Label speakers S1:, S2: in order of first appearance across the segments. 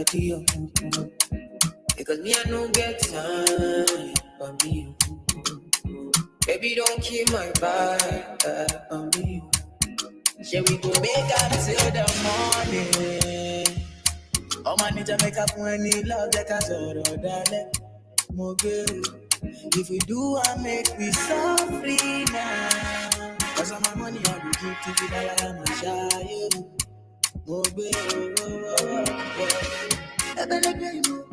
S1: body, because me I don't get time for me. Baby, don't keep my vibe on me. Shall we go make up till the morning? Oh, man, need to make up when you love that I sort of darling. More good. If we do, I make me softly now. Cause all my money I will give to you that I am a shy. More good. I better pay you.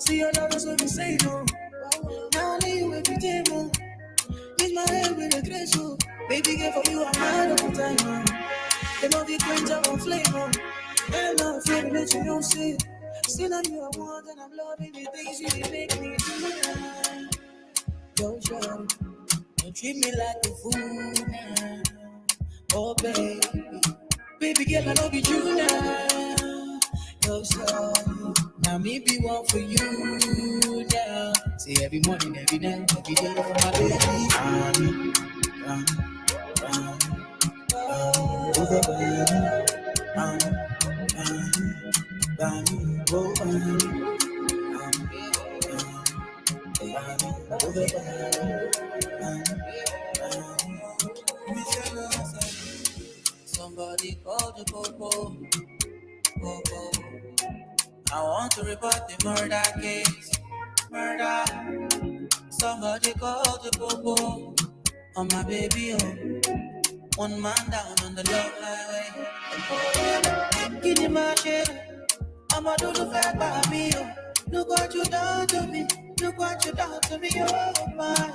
S1: See your love is what you say no. Now only you every day more. Use my head with a grace, oh. Baby, girl, for you, I'm mad all the time, They love you, quench up on flame, And I'm afraid to let you know, see. Still, I'm your one, and I'm loving the things you make me do. Don't show, don't treat me like a fool now. Oh, baby, baby, girl, I know be true now. Don't show, now me be one for you now. See, every morning, every night, every day for my baby. Somebody call the popo. I want to report the murder case. Murder. Somebody call the popo. On my baby, One man down on the love highway. Give me my shit. I'ma do the fact by me. Look what you done to me. Look what you done to me. Oh my.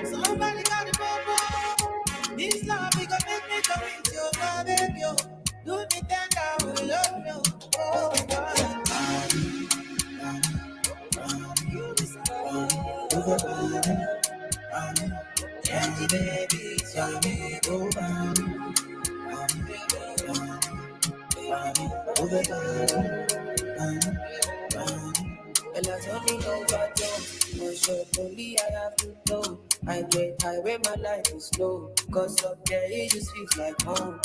S1: Somebody got the popo. This love we gonna make me come into your my baby. Do me tender, I will love you. Oh my. Baby, tell me over. And I tell me overdose. No short, only I have to know. I get high when my life is slow. Cause up there it just feels like home.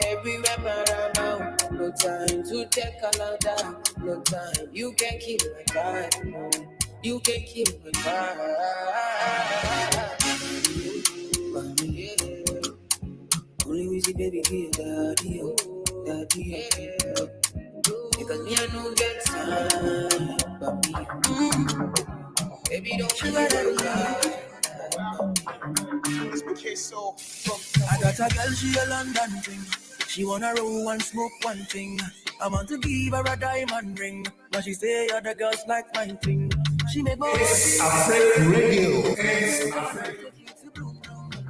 S1: Everywhere but around. No time to take another. No time, you can keep my vibe. You can keep my vibe. Only we see baby be daddy, daddy. Because me I don't get time, but me, baby don't you better lie. I got a girl, she a London thing. She wanna roll and smoke one thing. I want to give her a diamond ring, but she say other girls like my thing. She make my
S2: Afraid Radio.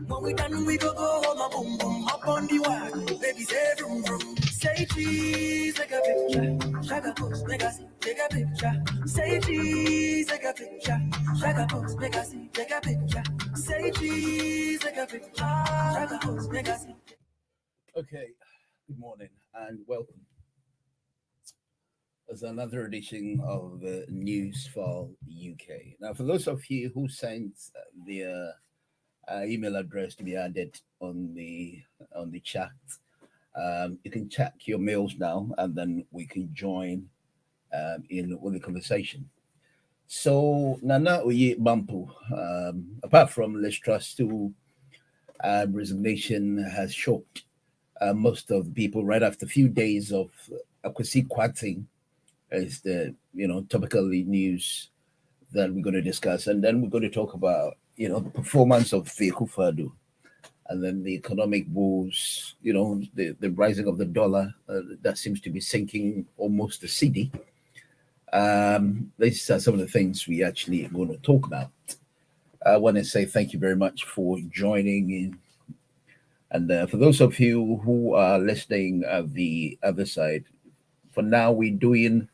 S1: When we done, we go home, a boom boom up on the wall. Baby say vroom vroom. Say cheese, take a picture. Shaka post, make a see, take a picture. Say cheese, take a picture. Shaka post, make a see, take a picture. Say cheese, take a picture. Shaka post, make a see.
S2: Okay, good morning and welcome. There's another edition of the Newsfile UK. Now, for those of you who sent their email address to be added on the chat, you can check your mails now, and then we can join in with the conversation. So, Nana Oye Bampu, apart from Liz Truss, who resignation has shocked most of the people right after a few days of Akwesi Kwarteng, is the topical news that we're going to discuss, and then we're going to talk about the performance of the Akufo-Addo, and then the economic woes, the rising of the dollar that seems to be sinking almost the cedi. These are some of the things we actually are going to talk about. I want to say thank you very much for joining in, and for those of you who are listening at the other side, for now we're doing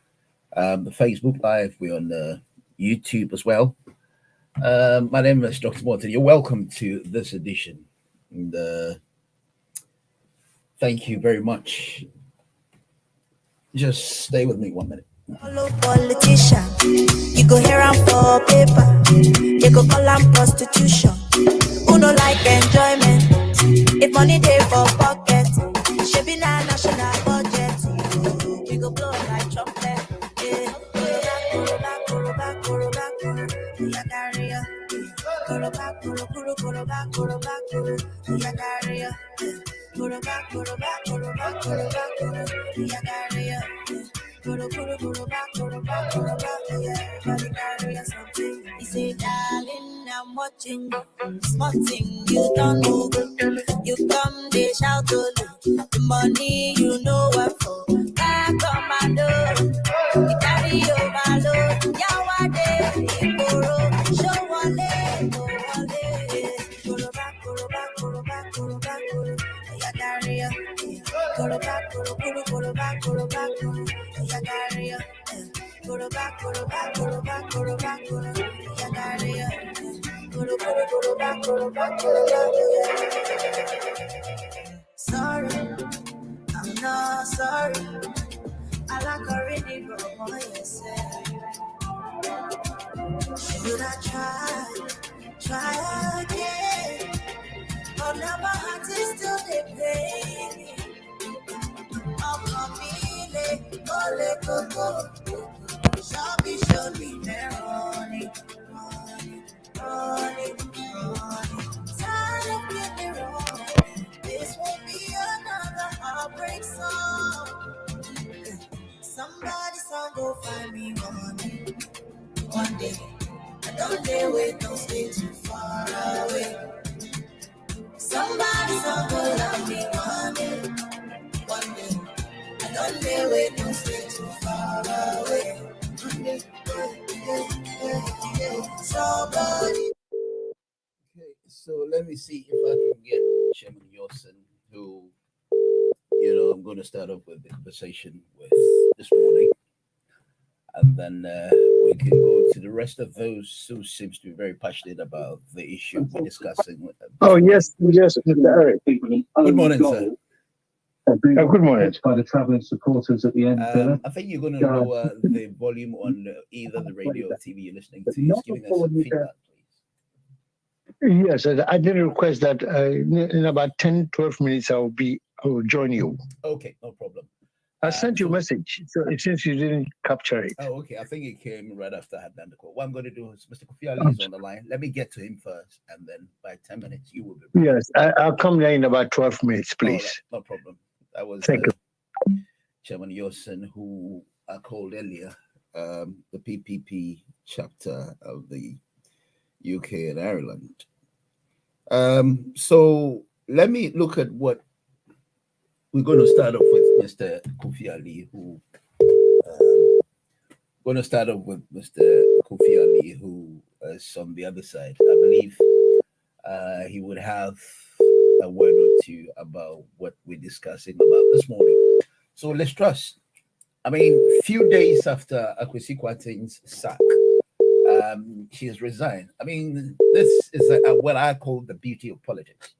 S2: the Facebook Live. We're on YouTube as well. My name is Dr. Morton. You're welcome to this edition. And thank you very much. Just stay with me 1 minute.
S3: Hello, politician. You go hear am for paper. You go call am prostitution. Who no like enjoyment? If money dey for pocket, should be na national budget. We go blow like Go back, go back, go back, go back, yeah, carry ya. Go back, go back, go back, go back, yeah, carry ya. Go back, yeah, everybody carry ya something. He say, darling, I'm watching you, small thing you don't know. You come, they shout to you, the money you know what for. Back on my door, you carry overload. Yawade, Ikoro, show one leg, go one leg. Go back, go back, go back, go back, yeah, carry ya. Go back, go back, yeah, carry ya. Go back, go back, go back, yeah, carry ya. Go back, yeah. Sorry, I'm not sorry. I like already wrong on yourself. Should I try again? But now my heart is still they play me. I'm feeling ole coco. Show me running. Tired of getting wrong. This won't be another heartbreak song. Somebody song go find me one day. I don't dare wait, don't stay too far away. Somebody song go love me one day. I don't dare wait, don't stay too far away. Somebody.
S2: Okay, so let me see if I can get Chairman Yosin, who, I'm going to start off with the conversation with this morning. And then we can go to the rest of those who seems to be very passionate about the issue we're discussing.
S4: Yes, Mr. Eric.
S2: Good morning, sir.
S4: Good morning.
S5: By the travelling supporters at the end.
S2: I think you're going to lower the volume on either the radio or TV you're listening to. It's giving us some feedback, please.
S4: Yes, I did request that in about 10, 12 minutes I will join you.
S2: Okay, no problem.
S4: I sent you a message, so it seems you didn't capture it.
S2: Oh, okay. I think it came right after I had done the call. What I'm going to do is Mr. Kofi Ali is on the line. Let me get to him first, and then by 10 minutes, you will be ready.
S4: Yes, I'll come there in about 12 minutes, please.
S2: Right, no problem. That was
S4: Thank you.
S2: Chairman Yosin, who I called earlier, the PPP chapter of the UK and Ireland. So let me look at what we're going to start off with Mr. Kofi Ali, who is on the other side. I believe he would have a word or two about what we're discussing about this morning. So let's trust. I mean, few days after Akwesi Kwate's sack, she has resigned. I mean, this is what I call the beauty of politics.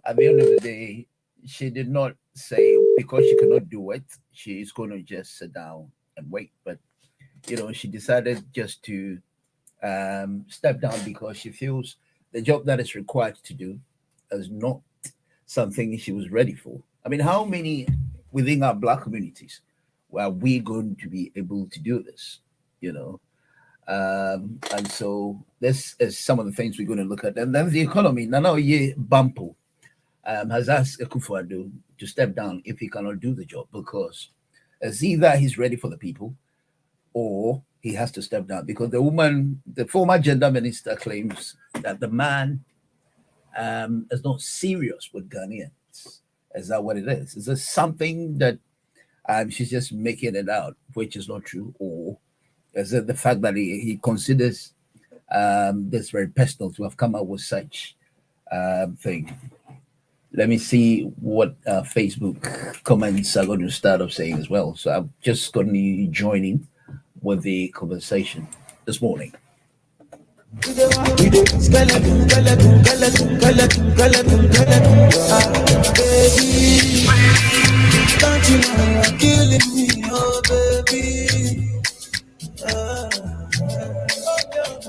S2: At the end of the day, she did not say because she cannot do it, she's going to just sit down and wait. But, she decided just to step down because she feels the job that is required to do is not something she was ready for. I mean, how many within our Black communities were we going to be able to do this? And so this is some of the things we're going to look at. And then the economy. Nana Oye Bampo has asked Akufo-Addo to step down if he cannot do the job, because it's either he's ready for the people or he has to step down, because the former gender minister, claims that the man is not serious with Ghanaians. Is that what it is? Is this something that she's just making it out, which is not true? Or is it the fact that he considers this very personal to have come up with such thing? Let me see what Facebook comments are going to start off saying as well. So I'm just going to join in with the conversation this morning.
S1: Don't you know you're killing me, oh baby?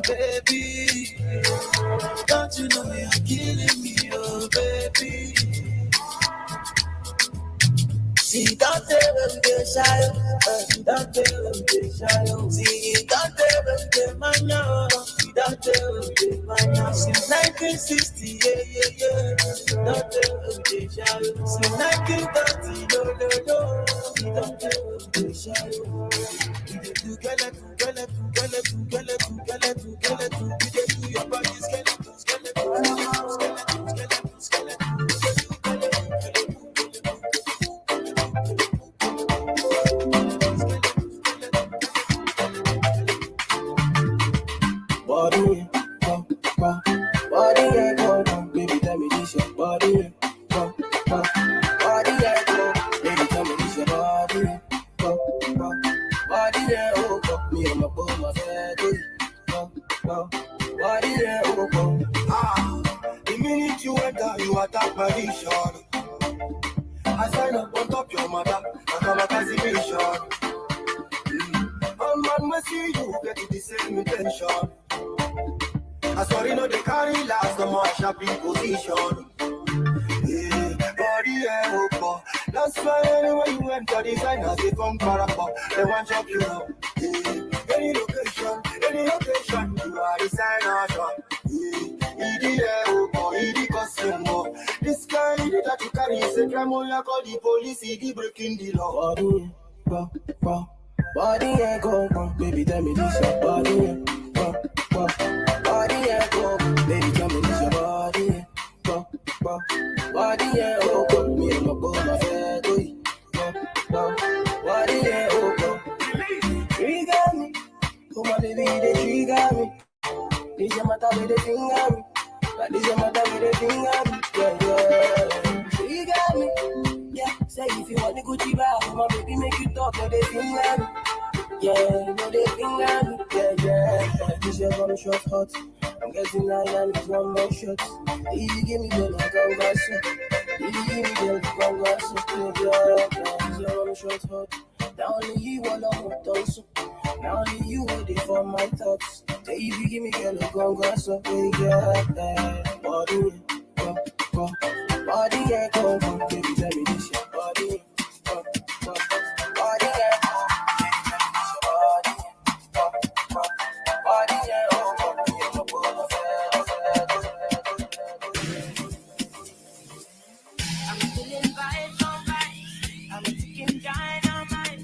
S1: Baby, don't you know you're killing me, oh baby? See, don't tell them they're shy, don't tell them they're shy. See, don't tell them they're man, don't tell them they're Since 1960, yeah. Don't tell who they shout. Since 1930, no. We don't tell who they shout. We dey do skeleton. We dey do your body skeleton. Body, go, baby, tell me this your body, go, body, go, baby, tell me this your body, go, body, go, me and my boy, my baby, go, body, go. The minute you enter, you attack my vision. I sign up on top your mother, I come a cancellation. Man, we see you get the same intention. I sorry, no, they carry last, no more sharply position. Yeah, body, that's why anywhere you enter, designers, they come parappa, they want chop you up. Yeah, any location, you are designer shop. Yeah, ED costume, this guy that you carry is a crime, you call the police, ED breaking the law. Body, go, baby, tell me this your body, go. Body, go, baby, tell me this your body, go. Body, go, me and my boy, my head, go. Body, go. Trigger me, come on, baby, they trigger me. This your matter with the finger me, but this your matter with the finger me, yeah. Trigger me, yeah. Say if you want the Gucci bag, come on, baby, make you talk, no, they finger me. Yeah, no, they finger me, yeah. This your gonna shot hot. I'm getting 9 and it's one more shot. If you give me the like I'm got some. If you give me the like I'm got some. Yeah, this your gonna shot hot. Now only you wanna hold on so. Now only you waiting for my thoughts. Say if you give me the like I'm got some. Yeah, body, go. Body, go, baby, tell me this your body, go. Body, I'm feeling vibes on vibes. I'm a ticking dynamite.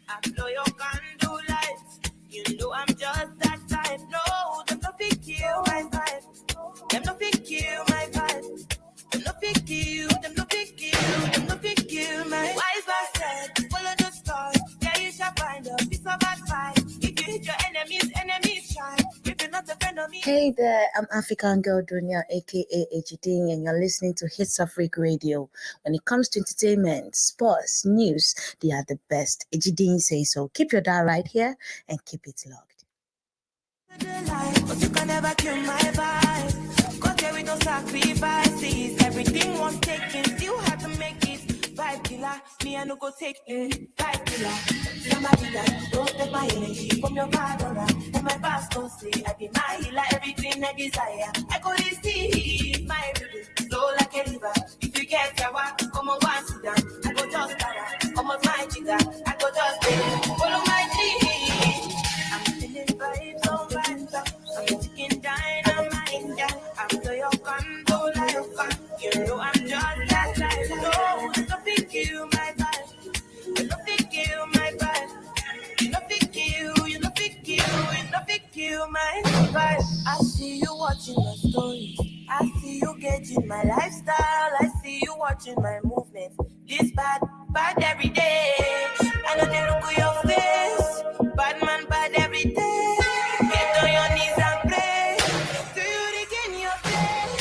S1: I blow your candle lights. You know I'm just that type. No, them no fit kill my vibe. Them no fit kill my vibe. Them no fit kill. Them no fit kill. Them no fit kill my wise bastard. Follow the stars. Yeah, you shall find a piece of advice. If you hit your enemies shine. If you're not a friend of me.
S6: Hey there, I'm African Girl Dunya, aka Ejiding, and you're listening to Hits Africa Radio. When it comes to entertainment, sports, news, they are the best. Ejiding says so. Keep your dial right here and keep it locked.
S1: But you can never kill my vibe. Got there with no sacrifices. Everything was taken, still had to make it. Vibe killer, me I no go take it. Vibe killer, somebody that don't take my energy from your father. And my pastor say I be my healer, everything I desire. I go to see my rhythm, flow like a river. If you get your walk, come on, one sit down. I go just para, come on, my jigger. I go just pay, follow my dream. I'm feeling vibes on vibes. I'm ticking dynamite, yeah. I'm so your condo like a fan. You know I'm just that life. No, you don't think you my vibe. You don't think you my vibe. You don't think you don't think you don't think you my vibe. I see you watching my stories. I see you gauging my lifestyle. I see you watching my movements. This bad every day. I know they look at your face. Bad man, bad every day. Get on your knees and pray. Do you regain your faith?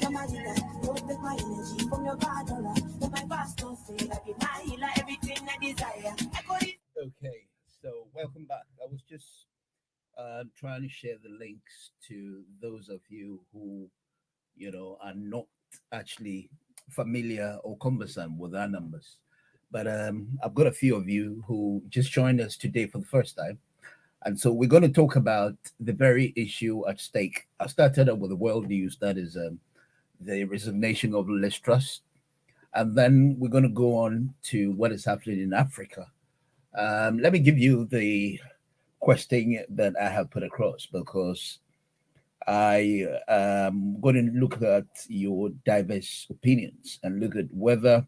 S1: Somebody that don't take my energy from your father. But my pastor say I be my healer, everything I desire. I got it.
S2: Okay, so welcome back. I was just trying to share the links to those of you who, are not actually familiar or conversant with our numbers. But I've got a few of you who just joined us today for the first time. And so we're going to talk about the very issue at stake. I started up with the world news, that is the resignation of Liz Truss. And then we're going to go on to what is happening in Africa. Let me give you the question that I have put across, because I am going to look at your diverse opinions and look at whether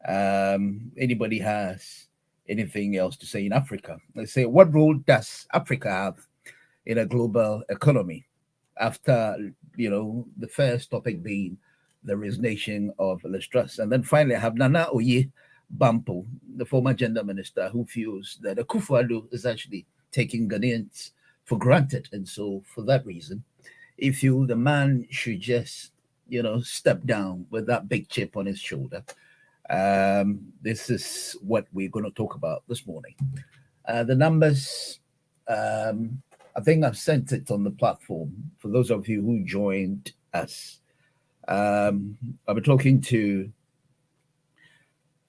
S2: anybody has anything else to say in Africa. Let's say, what role does Africa have in a global economy? After, the first topic being the resignation of Liz Truss. And then finally, I have Nana Oye Bampo, the former gender minister, who feels that Akufo-Addo is actually taking Ghanaians for granted. And so for that reason, he feels the man should just, step down with that big chip on his shoulder. This is what we're going to talk about this morning. The numbers, I think I've sent it on the platform for those of you who joined us. I've been talking to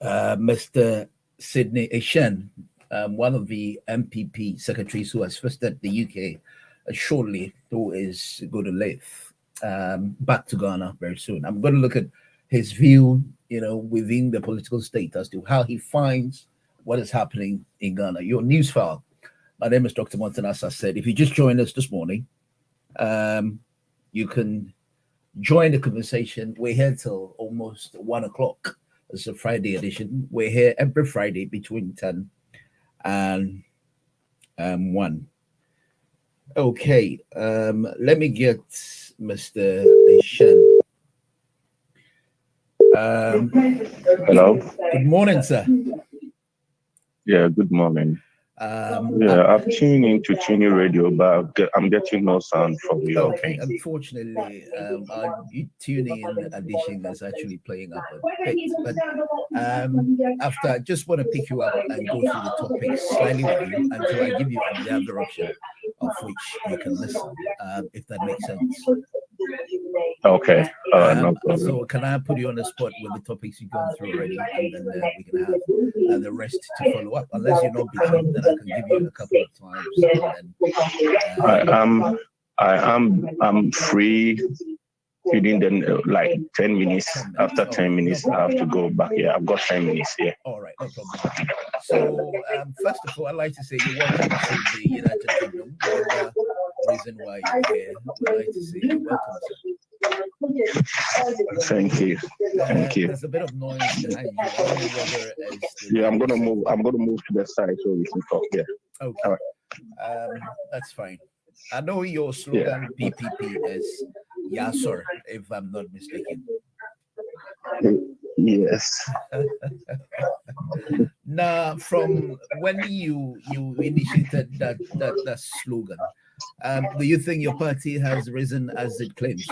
S2: Mr. Sidney Eshen, one of the MPP secretaries who has visited the UK shortly, who is going to leave back to Ghana very soon. I'm going to look at his view, within the political state as to how he finds what is happening in Ghana. Your Newsfile. My name is Dr. MORTON. As I said, if you just joined us this morning, you can join the conversation. We're here till almost 1 o'clock. It's a Friday edition. We're here every Friday between 10 and 1. Okay, let me get Mr. Eshen.
S7: Hello.
S2: Good morning, sir.
S7: Yeah, good morning. I've tuned into Chini Radio, but I'm getting no sound from you.
S2: Okay, unfortunately, our tuning addition is actually playing up a bit. But after, I just want to pick you up and go through the topics slightly with you until I give you the other option of which you can listen, if that makes sense.
S7: Okay. No problem.
S2: So can I put you on the spot with the topics you've gone through already, and then we can have the rest to follow up. Unless you're not busy, then I can give you a couple of times. And then,
S7: I'm free within the like 10 minutes. After 10 minutes, I have to go back. Yeah, I've got 10 minutes. Yeah.
S2: All right, no problem. So first of all, I'd like to say you're welcome to the United Kingdom. Whatever reason why you're here, I'd like to say you're welcome, sir.
S7: Thank you. Thank you.
S2: There's a bit of noise behind you. I don't know whether it's
S7: I'm gonna move to the side so we can talk. Yeah.
S2: Okay.
S7: All right.
S2: That's fine. I know your slogan PPP is "Yeah, sir," if I'm not mistaken.
S7: Yes.
S2: Now, from when you initiated that slogan, do you think your party has risen as it claims?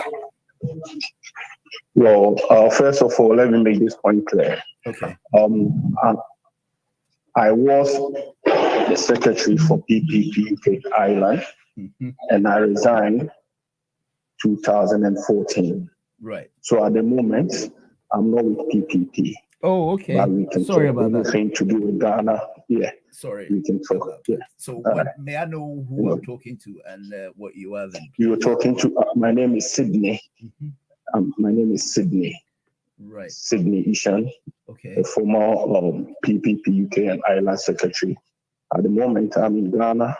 S7: Well, first of all, let me make this point clear.
S2: Okay.
S7: I was the secretary for PPP UK Ireland, and I resigned 2014.
S2: Right.
S7: So at the moment, I'm not with PPP.
S2: Oh, okay.
S7: But we can
S2: Sorry
S7: talk
S2: about that.
S7: anything to do with Ghana. Yeah.
S2: Sorry.
S7: We can talk. Yeah.
S2: So may I know who I'm talking to and what you are then?
S7: You're talking to, my name is Sidney. My name is Sidney.
S2: Right.
S7: Sidney Eshen.
S2: Okay.
S7: The former PPP UK and Ireland secretary. At the moment, I'm in Ghana.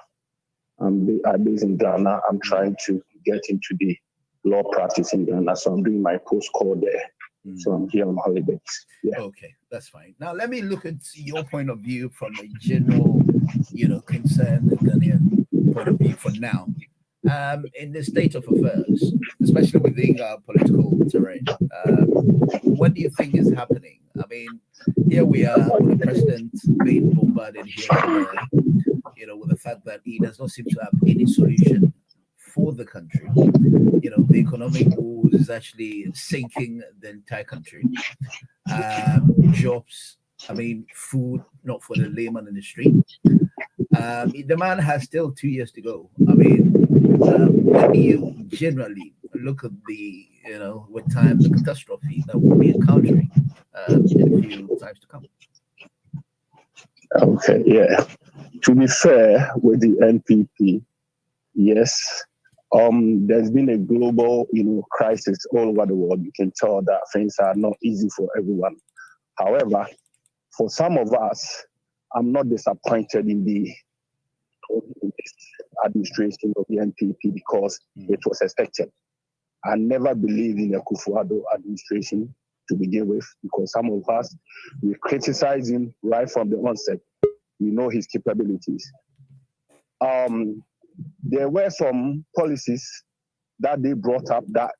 S7: I'm based in Ghana. I'm trying to get into the law practice in Ghana, so I'm doing my post-call there. So I'm here on holidays. Yeah.
S2: Okay, that's fine. Now let me look at your point of view from a general, concern, the Ghanaian point of view for now. In the state of affairs, especially within our political terrain, what do you think is happening? I mean, here we are with the president being bombarded here and there, with the fact that he does not seem to have any solution for the country. The economic woes is actually sinking the entire country. Jobs, food, not for the layman in the street. The man has still 2 years to go. When you generally look at the, with time, the catastrophe that we'll be encountering in a few times to come.
S7: Okay, yeah. To be fair with the NPP, yes, there's been a global, crisis all over the world. You can tell that things are not easy for everyone. However, for some of us, I'm not disappointed in the administration of the NPP because it was expected. I never believed in the Akufo-Addo administration to begin with because some of us, we criticized him right from the onset. We know his capabilities. There were some policies that they brought up that,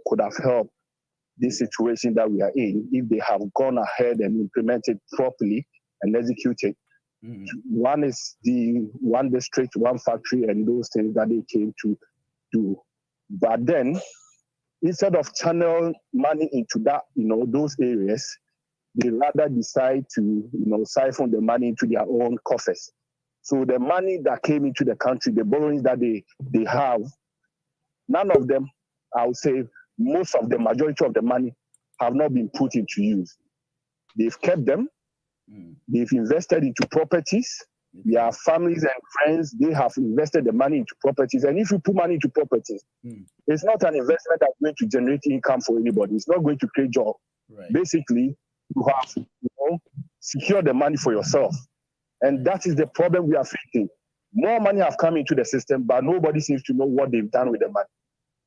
S7: could have helped this situation that we are in if they have gone ahead and implemented properly and executed. One is the one district, one factory, and those things that they came to do. But then, instead of channel money into that, those areas, they rather decide to, siphon the money into their own coffers. So the money that came into the country, the borrowings that they have, none of them, I would say, most of the majority of the money have not been put into use. They've kept them. They've invested into properties. Their families and friends, they have invested the money into properties. And if you put money into properties, it's not an investment that's going to generate income for anybody. It's not going to create jobs. Right. Basically, you have secure the money for yourself. And that is the problem we are facing. More money have come into the system, but nobody seems to know what they've done with the money.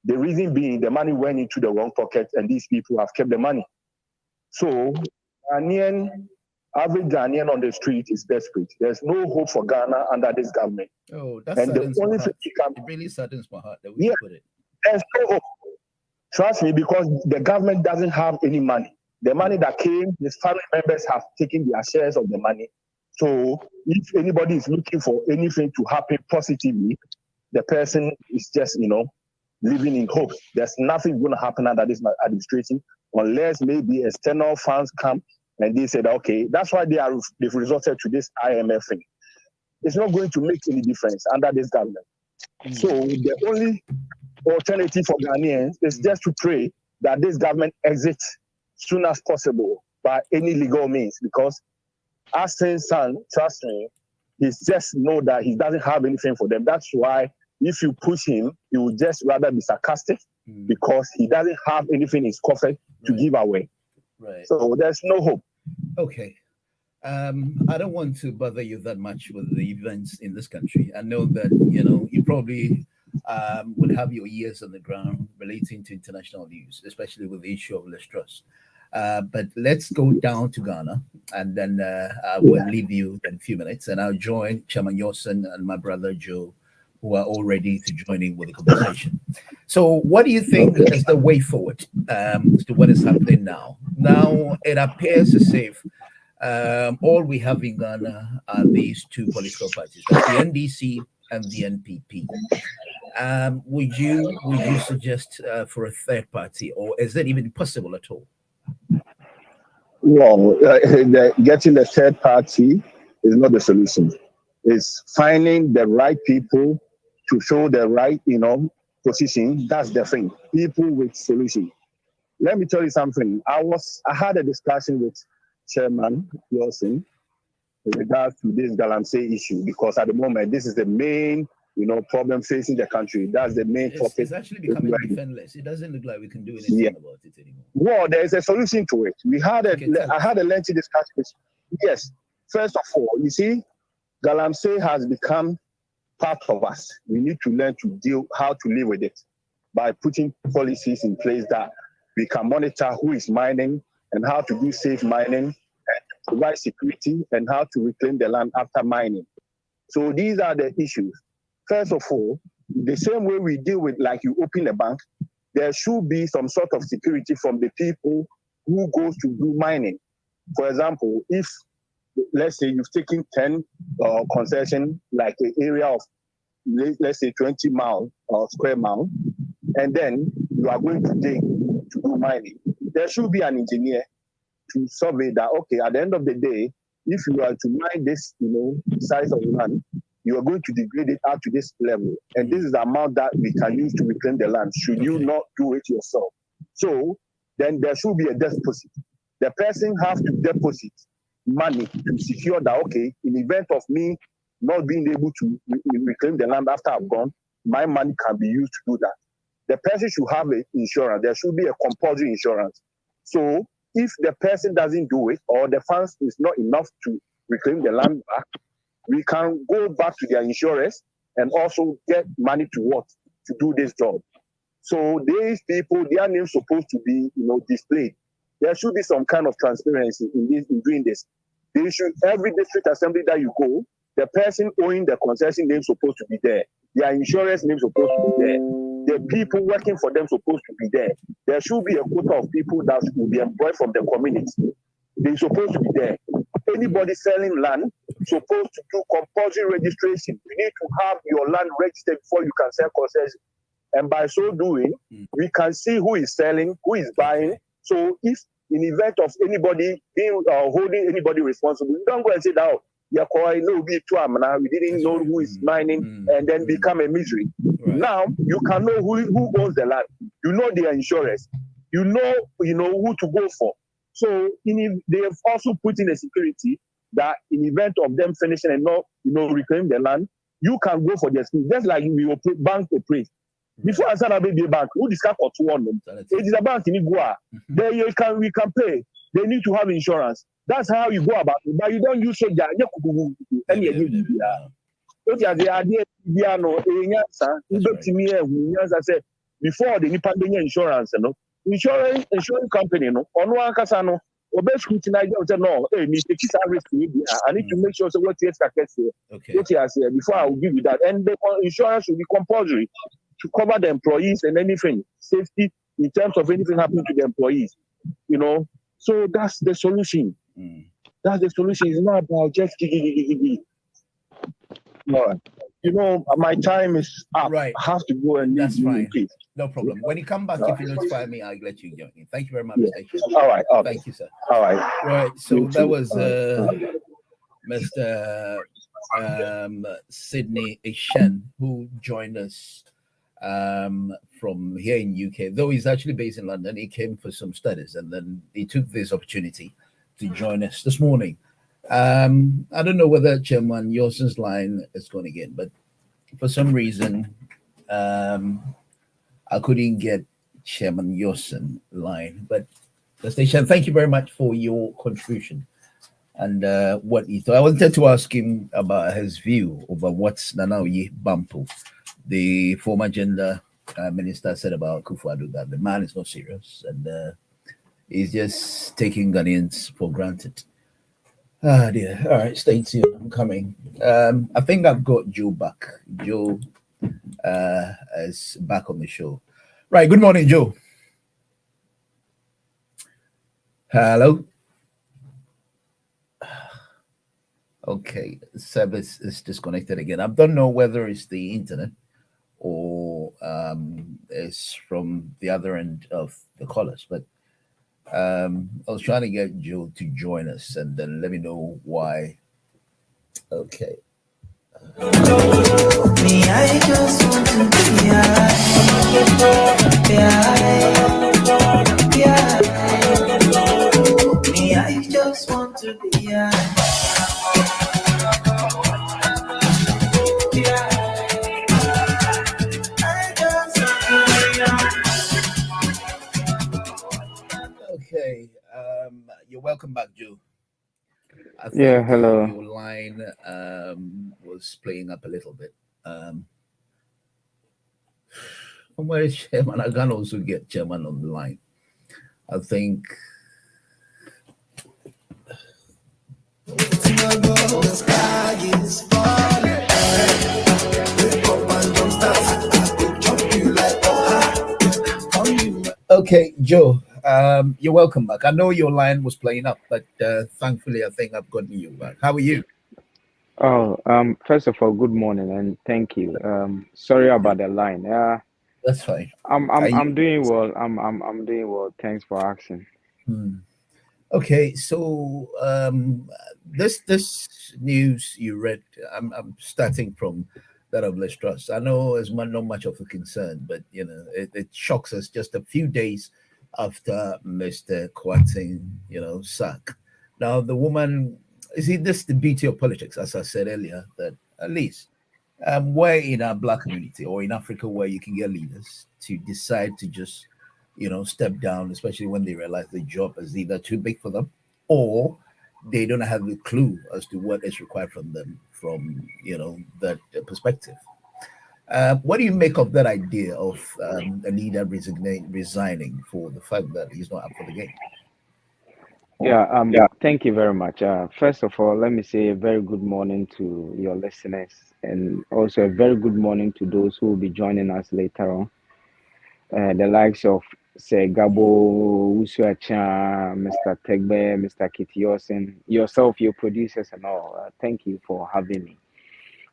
S7: The reason being the money went into the wrong pocket and these people have kept the money. So average Ghanaian on the street is desperate. There's no hope for Ghana under this government.
S2: Oh, that's and the only thing it really saddens my heart that we put it.
S7: There's no hope. Trust me, because the government doesn't have any money. The money that came, his family members have taken their shares of the money. So if anybody is looking for anything to happen positively, the person is just, living in hope. There's nothing going to happen under this administration unless maybe external funds come and they said, okay, that's why they've resorted to this IMF thing. It's not going to make any difference under this government. So the only alternative for Ghanaians is just to pray that this government exits soon as possible by any legal means, because as things stand, trust me, he just know that he doesn't have anything for them. That's why if you push him, he will just rather be sarcastic because he doesn't have anything in his coffin to give away. Right. So there's no hope.
S2: Okay. I don't want to bother you that much with the events in this country. I know that, you probably would have your ears on the ground relating to international news, especially with the issue of Lestrus. But let's go down to Ghana, and then I will leave you in a few minutes, and I'll join Chairman Yosin and my brother Joe, who are all ready to join in with the conversation. So what do you think is the way forward to what is happening now? Now, it appears as if all we have in Ghana are these two political parties, that's the NDC and the NPP. Would you suggest for a third party, or is that even possible at all?
S7: Well, getting the third party is not the solution. It's finding the right people to show the right, position. That's the thing. People with solution. Let me tell you something. I had a discussion with Chairman Wilson in regards to this Galamsey issue, because at the moment this is the main, problem facing the country. That's the main topic.
S2: It's actually becoming defenseless. It doesn't look like we can do anything about it anymore.
S7: Well, there is a solution to it. I had a lengthy discussion. Yes. First of all, you see, Galamsey has become part of us. We need to learn how to live with it by putting policies in place that we can monitor who is mining and how to do safe mining and provide security and how to reclaim the land after mining. So these are the issues. First of all, the same way we deal with, like you open a bank, there should be some sort of security from the people who goes to do mining. For example, if, let's say you've taken 10 concession, like an area of, let's say 20 miles or square mile, and then you are going to dig to do mining, there should be an engineer to survey that, okay, at the end of the day, if you are to mine this, size of land, you are going to degrade it up to this level. And this is the amount that we can use to reclaim the land. Should you not do it yourself? So then there should be a deposit. The person has to deposit money to secure that, okay, in the event of me not being able to reclaim the land after I've gone, my money can be used to do that. The person should have an insurance. There should be a compulsory insurance. So if the person doesn't do it, or the funds is not enough to reclaim the land back, we can go back to their insurers and also get money to do this job. So these people, their names supposed to be, displayed. There should be some kind of transparency in doing this. They should, every district assembly that you go, the person owning the concession name supposed to be there. Their insurance name supposed to be there. The people working for them supposed to be there. There should be a quota of people that will be employed from the community. They're supposed to be there. Anybody selling land supposed to do compulsory registration. You need to have your land registered before you can sell concession. And by so doing, we can see who is selling, who is buying. So if in event of anybody being holding anybody responsible, you don't go and say that, we didn't know who is mining, and then become a misery. Right. Now you can know who owns the land. You know their insurance. You know who to go for. So they have also put in a security that in event of them finishing and not reclaim the land, you can go for their scheme. Just like we bank operate. Before I start a baby bank, who discuss for 2 on them? It is a bank in Igua. Then we can pay. They need to have insurance. That's how you go about it. But you don't use soldier. Before the Nippon insurance, insurance company, on one casano, or best scrutinize no, I need to make sure what you expect here. Okay. Before I will give you that. And the insurance will be compulsory to cover the employees and anything, safety in terms of anything happening to the employees, So that's the solution. That's the solution. It's not about just no. My time is up. Right. I have to go and
S2: that's fine.
S7: Please.
S2: No problem. When you come back, if you notify me, I'll let you join in. Thank you very much,
S7: Yeah.
S2: Mr.
S7: All right. Okay.
S2: Thank you, sir.
S7: All right.
S2: Right. So that was Mr. Sydney Ishen, who joined us from here in UK. Though he's actually based in London, he came for some studies, and then he took this opportunity to join us this morning. I don't know whether Chairman Yosson's line is going again, but for some reason, I couldn't get Chairman Yosson line. But the station, thank you very much for your contribution and what he thought. I wanted to ask him about his view over what's Nanaoye Bampo, the former gender minister, said about Kufuor, that the man is not serious and he's just taking Ghanaians for granted. Ah, dear. All right, stay tuned. I'm coming. I think I've got Joe back. Joe is back on the show. Right. Good morning, Joe. Hello. Okay, service is disconnected again. I don't know whether it's the internet or it's from the other end of the callers, but I was trying to get Joe to join us and then let me know why. Okay.
S3: Me, I just want to be Me, I just want to be
S2: Okay. You're welcome back, Joe. I think
S8: hello.
S2: Your line was playing up a little bit. From where is Chairman? I can also get Chairman on the line. I think. Okay, Joe. You're welcome back. I know your line was playing up, but thankfully, I think I've gotten you back. How are you?
S8: Oh, first of all, good morning and thank you. Sorry about the line.
S2: That's fine.
S8: I'm doing well. I'm doing well. Thanks for asking.
S2: Okay, so this news you read, I'm starting from that of Les Truss. I know it's not much of a concern, but it shocks us just a few days after Mr. Kwarteng, sack. Now the woman, this the beauty of politics, as I said earlier, that at least where in our black community or in Africa where you can get leaders to decide to just, step down, especially when they realize the job is either too big for them or they don't have a clue as to what is required from them from, that perspective. What do you make of that idea of a leader resigning for the fact that he's not up for the game?
S8: Thank you very much. First of all, let me say a very good morning to your listeners, and also a very good morning to those who will be joining us later on. The likes of say Gabo, Usuacha, Mr. Tegbe, Mr. Kitiosen, yourself, your producers, and all. Thank you for having me.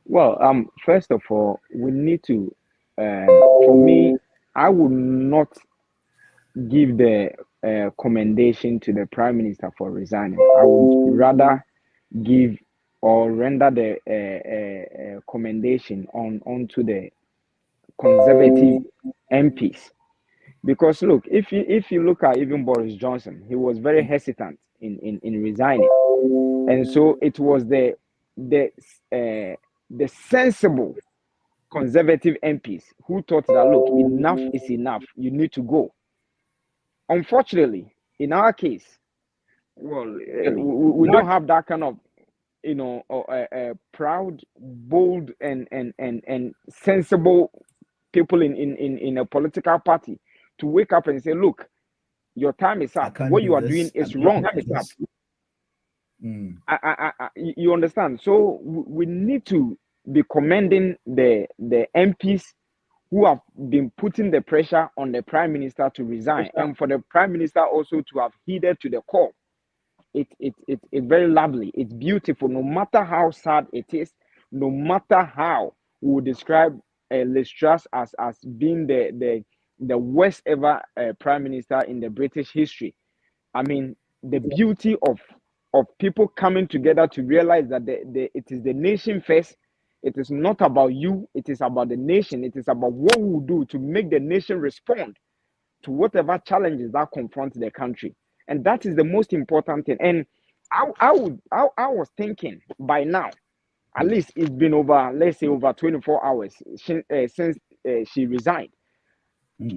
S8: Well, first of all, we need to. For me, I would not give the commendation to the Prime Minister for resigning. I would rather give or render the commendation onto the Conservative MPs, because look, if you look at even Boris Johnson, he was very hesitant in resigning, and so it was the sensible Conservative MPs who thought that look, enough is enough, you need to go. Unfortunately, in our case, well, we don't have that kind of, proud, bold, and sensible people in a political party to wake up and say, look, your time is up. What you are doing is wrong. It's up. You understand? So we need to be commending the MPs who have been putting the pressure on the Prime Minister to resign, and for the Prime Minister also to have heeded to the call. It's very lovely. It's beautiful. No matter how sad it is, no matter how we would describe Liz Truss as being the worst ever Prime Minister in the British history. I mean, the beauty of people coming together to realize that it is the nation first. It is not about you. It is about the nation. It is about what we will do to make the nation respond to whatever challenges that confront the country. And that is the most important thing. And I was thinking by now, at least it's been over, let's say, over 24 hours since she resigned.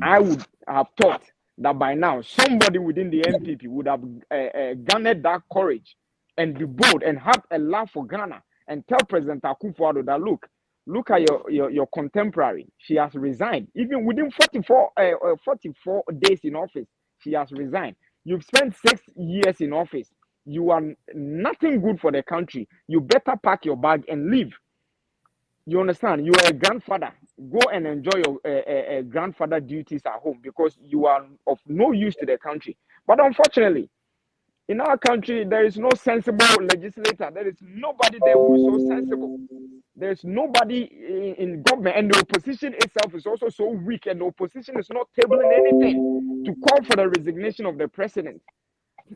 S8: I would have thought that by now somebody within the MPP would have garnered that courage and be bold and have a love for Ghana and tell President Akufo-Addo that look at your contemporary. She has resigned. Even within 44 days in office, she has resigned. You've spent 6 years in office. You are nothing good for the country. You better pack your bag and leave. You understand? You are a grandfather. Go and enjoy your grandfather duties at home, because you are of no use to the country. But unfortunately, in our country, there is no sensible legislator. There is nobody there who is so sensible. There is nobody in government, and the opposition itself is also so weak, and the opposition is not tabling anything to call for the resignation of the president.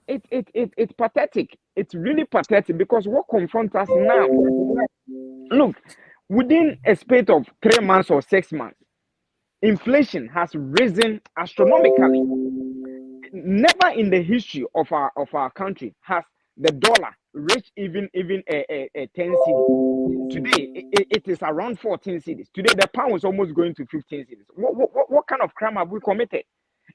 S8: It's pathetic. It's really pathetic, because what confronts us now, look, within a space of 3 months or 6 months, inflation has risen astronomically. Never in the history of our country has the dollar reached even a 10 cedi. Today it is around 14 cedis. Today the pound is almost going to 15 cedis. What kind of crime have we committed?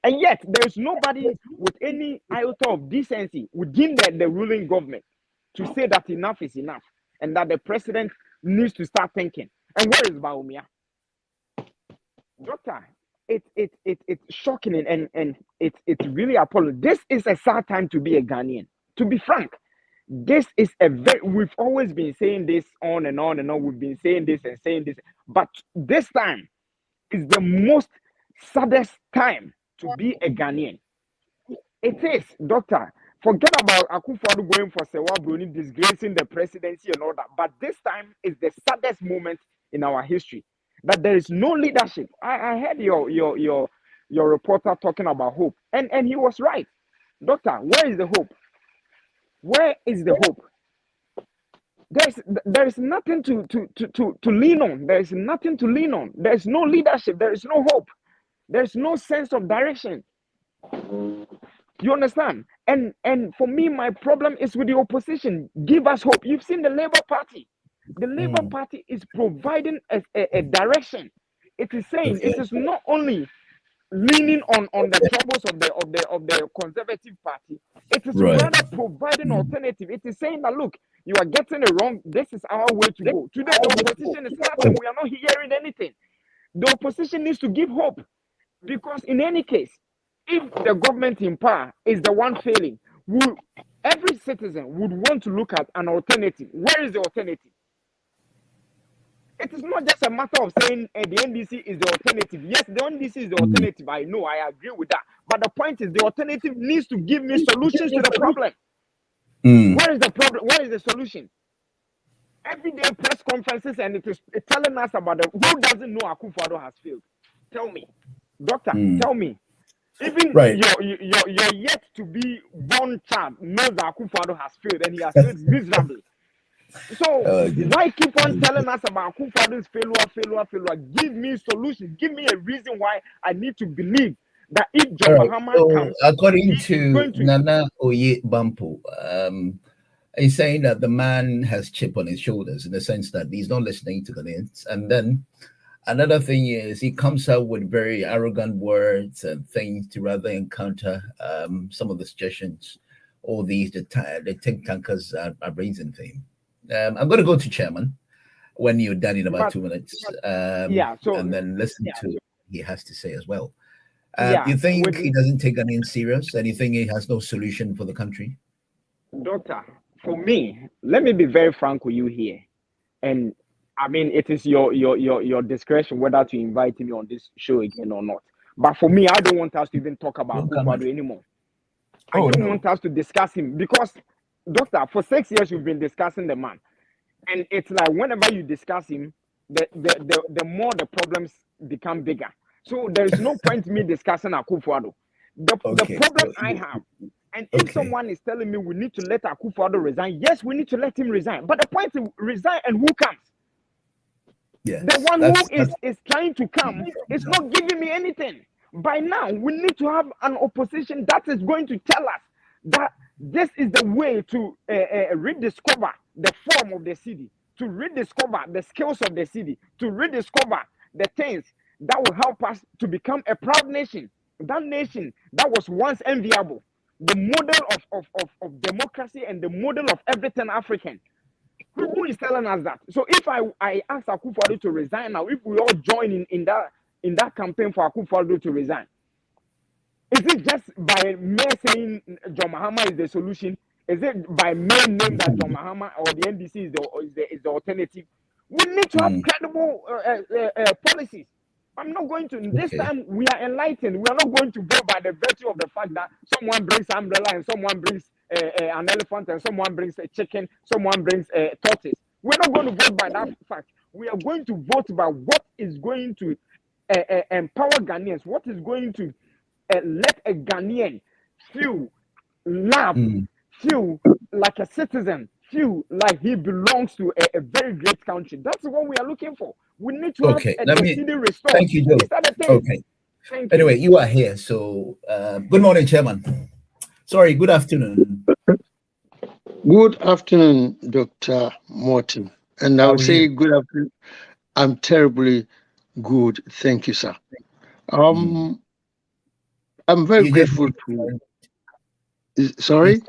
S8: And yet there is nobody with any iota of decency within the ruling government to say that enough is enough, and that the president needs to start thinking. And where is Baumia? Doctor, it's shocking, and it's really appalling. This is a sad time to be a Ghanaian. To be frank, this is we've always been saying this on and on and on. We've been saying this and saying this, but this time is the most saddest time to be a Ghanaian. It is, doctor. Forget about Akufo-Addo going for Sewa Bruni, disgracing the presidency and all that. But this time is the saddest moment in our history, that there is no leadership. I heard your reporter talking about hope, and he was right. Doctor, where is the hope? Where is the hope? There is nothing to lean on. There is nothing to lean on. There is no leadership. There is no hope. There is no sense of direction. You understand? And for me, my problem is with the opposition. Give us hope. You've seen the Labour Party. The Labour Party is providing a direction. It is saying it is not only leaning on the troubles of the Conservative Party. It is rather providing alternative. It is saying that look, you are getting it wrong. This is our way to go. Today the opposition is nothing. We are not hearing anything. The opposition needs to give hope, because in any case, if the government in power is the one failing, every citizen would want to look at an alternative. Where is the alternative? It is not just a matter of saying the NDC is the alternative. Yes, the NDC is the alternative. I know, I agree with that. But the point is, the alternative needs to give me solutions to the problem. Where is the problem? Where is the solution? Every day press conferences, and it is telling us about who doesn't know Akufo-Addo has failed. Tell me, doctor. Tell me. Even your yet to be born child knows that Akufo-Addo has failed, and he has failed miserably. So why keep on telling us about Akufo-Addo's failure? Give me solutions. Give me a reason why I need to believe that if John Mahama comes,
S2: according to Nana Oye Bampo, he's saying that the man has chip on his shoulders, in the sense that he's not listening to Ghanaians. And then another thing is, he comes out with very arrogant words and things to rather encounter some of the suggestions all these the think tankers are raising thing. I'm going to go to Chairman when you're done in about 2 minutes. And then listen to what he has to say as well. Do you think he doesn't take Ghanaians serious? And you think he has no solution for the country?
S8: Doctor, for me, let me be very frank with you here. And I mean, it is your discretion whether to invite me on this show again or not. But for me, I don't want us to even talk about Akufo-Addo anymore. I don't want us to discuss him, because, doctor, for 6 years you've been discussing the man. And it's like whenever you discuss him, the more the problems become bigger. So there is no point me discussing Akufo-Addo. The problem I have, and if someone is telling me we need to let Akufo-Addo resign, yes, we need to let him resign. But the point is, resign and who comes?
S2: Yes,
S8: the one who is trying to come is not giving me anything. By now, we need to have an opposition that is going to tell us that this is the way to rediscover the form of the city, to rediscover the skills of the city, to rediscover the things that will help us to become a proud nation. That nation that was once enviable, the model of democracy and the model of everything African. Who is telling us that? So if I ask Akufo-Addo to resign now, if we all join in that campaign for Akufo-Addo to resign, is it just by mere saying John Mahama is the solution? Is it by mere name that John Mahama or the NDC is the alternative? We need to have credible policies. I'm not going to. This time we are enlightened. We are not going to vote by the virtue of the fact that someone brings umbrella and someone brings an elephant and someone brings a chicken, someone brings a tortoise. We're not going to vote by that fact. We are going to vote by what is going to empower Ghanaians, what is going to let a Ghanaian feel loved, feel like a citizen, feel like he belongs to a very great country. That's what we are looking for. We need to have a city restored.
S2: Thank you, Joe. Okay. Anyway, you are here. So, good morning, Chairman. Sorry, good afternoon.
S4: Good afternoon, Dr. Morton. And I would say good afternoon. I'm terribly good. Thank you, sir. I'm very grateful to. Sorry?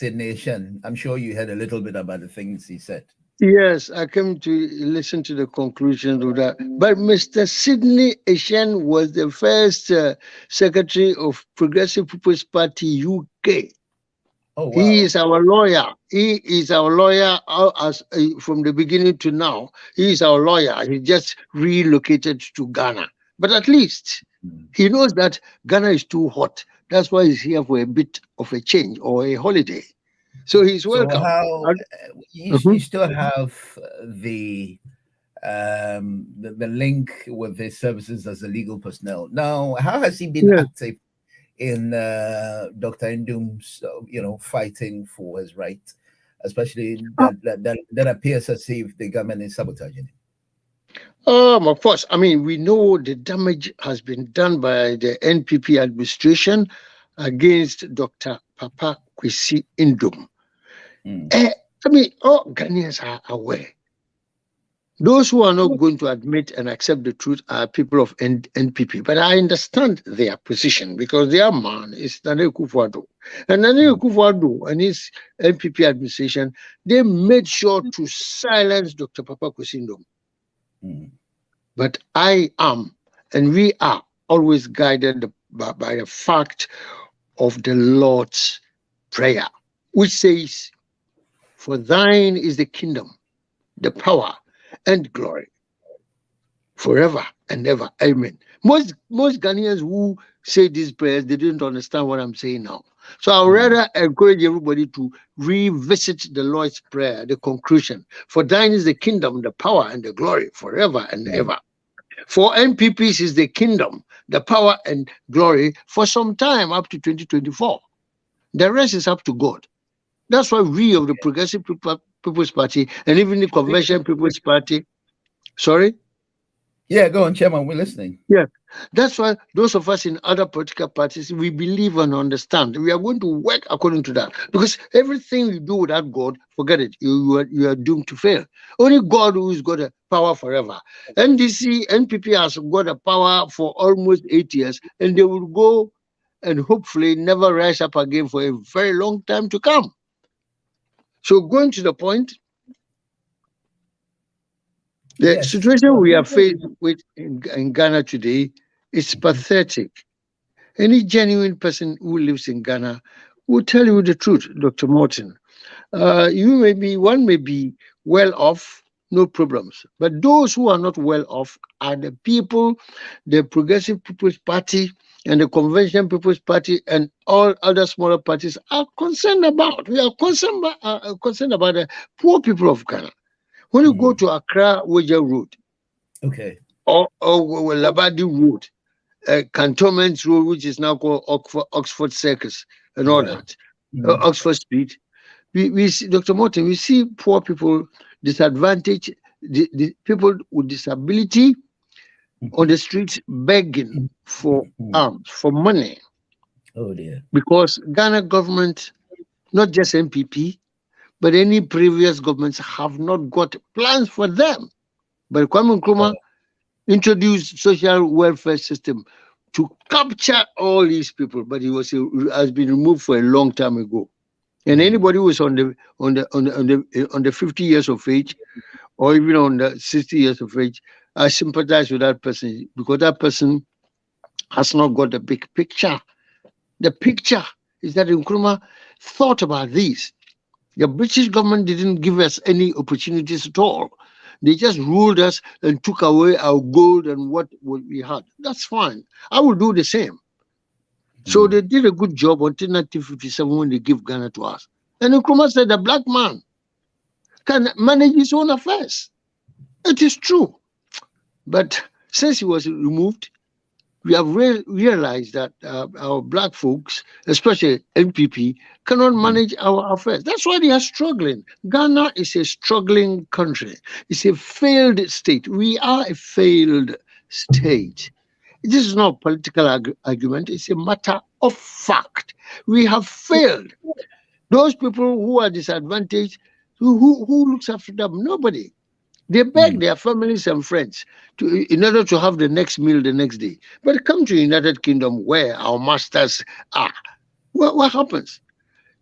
S2: Nation. I'm sure you heard a little bit about the things he said.
S4: Yes, I came to listen to the conclusion of that. But Mr. Sidney Eshen was the first secretary of Progressive People's Party UK.
S2: Oh, wow.
S4: He is our lawyer. He is our lawyer from the beginning to now. He is our lawyer. He just relocated to Ghana. But at least he knows that Ghana is too hot. That's why he's here for a bit of a change or a holiday. So he's welcome.
S2: So you still have the link with his services as a legal personnel. Now, how has he been active in Dr. Ndum's, fighting for his right, especially that appears as if the government is sabotaging him?
S4: Of course. I mean, we know the damage has been done by the NPP administration against Dr. Papa Kwesi Ndum. I mean, all Ghanaians are aware Those who are not going to admit and accept the truth are people of NPP. But I understand their position because their man is Nana Akufo-Addo. And Nana Akufo-Addo and his NPP administration, they made sure to silence Dr. Papa Kwesi Ntom. But I am, and we are always guided by the fact of the Lord's Prayer, which says, "For thine is the kingdom, the power, and glory forever and ever." Amen. Most Ghanaians who say these prayers, they didn't understand what I'm saying now. So I would rather encourage everybody to revisit the Lord's Prayer, the conclusion. For thine is the kingdom, the power, and the glory forever and ever. For NPPs is the kingdom, the power, and glory for some time up to 2024. The rest is up to God. That's why we of the Progressive People's Party and even the Convention People's Party. Sorry?
S2: Yeah, go on, Chairman. We're listening.
S4: Yeah. That's why those of us in other political parties, we believe and understand. We are going to work according to that. Because everything you do without God, forget it. You are doomed to fail. Only God who's got a power forever. NPP has got a power for almost 8 years, and they will go and hopefully never rise up again for a very long time to come. So going to the point, the situation we are faced with in Ghana today is pathetic. Any genuine person who lives in Ghana will tell you the truth, Dr. Morton. One may be well off, no problems. But those who are not well off are the people, the Progressive People's Party and the Convention People's Party and all other smaller parties are concerned about. We are concerned about the poor people of Ghana. When you go to Accra Waja Road,
S2: okay,
S4: or Labadi Road, Cantonment Road, which is now called Oxford Circus, and all that, Oxford Street, we see, Dr. Morton, we see poor people, disadvantaged, the people with disability on the streets begging for alms, for money.
S2: Oh dear.
S4: Because Ghana government, not just NPP, but any previous governments have not got plans for them. But Kwame Nkrumah introduced social welfare system to capture all these people, but has been removed for a long time ago. And anybody who is on the 50 years of age, or even on the 60 years of age, I sympathize with that person because that person has not got the big picture. The picture is that Nkrumah thought about this. The British government didn't give us any opportunities at all. They just ruled us and took away our gold and what we had. That's fine. I will do the same. So they did a good job until 1957 when they gave Ghana to us. And Nkrumah said the black man can manage his own affairs. It is true. But since he was removed, we have realized that our black folks, especially NPP, cannot manage our affairs. That's why they are struggling. Ghana is a struggling country. It's a failed state. We are a failed state. This is not a political argument. It's a matter of fact. We have failed. Those people who are disadvantaged, who looks after them? Nobody. They beg their families and friends in order to have the next meal the next day. But come to United Kingdom where our masters are. What happens?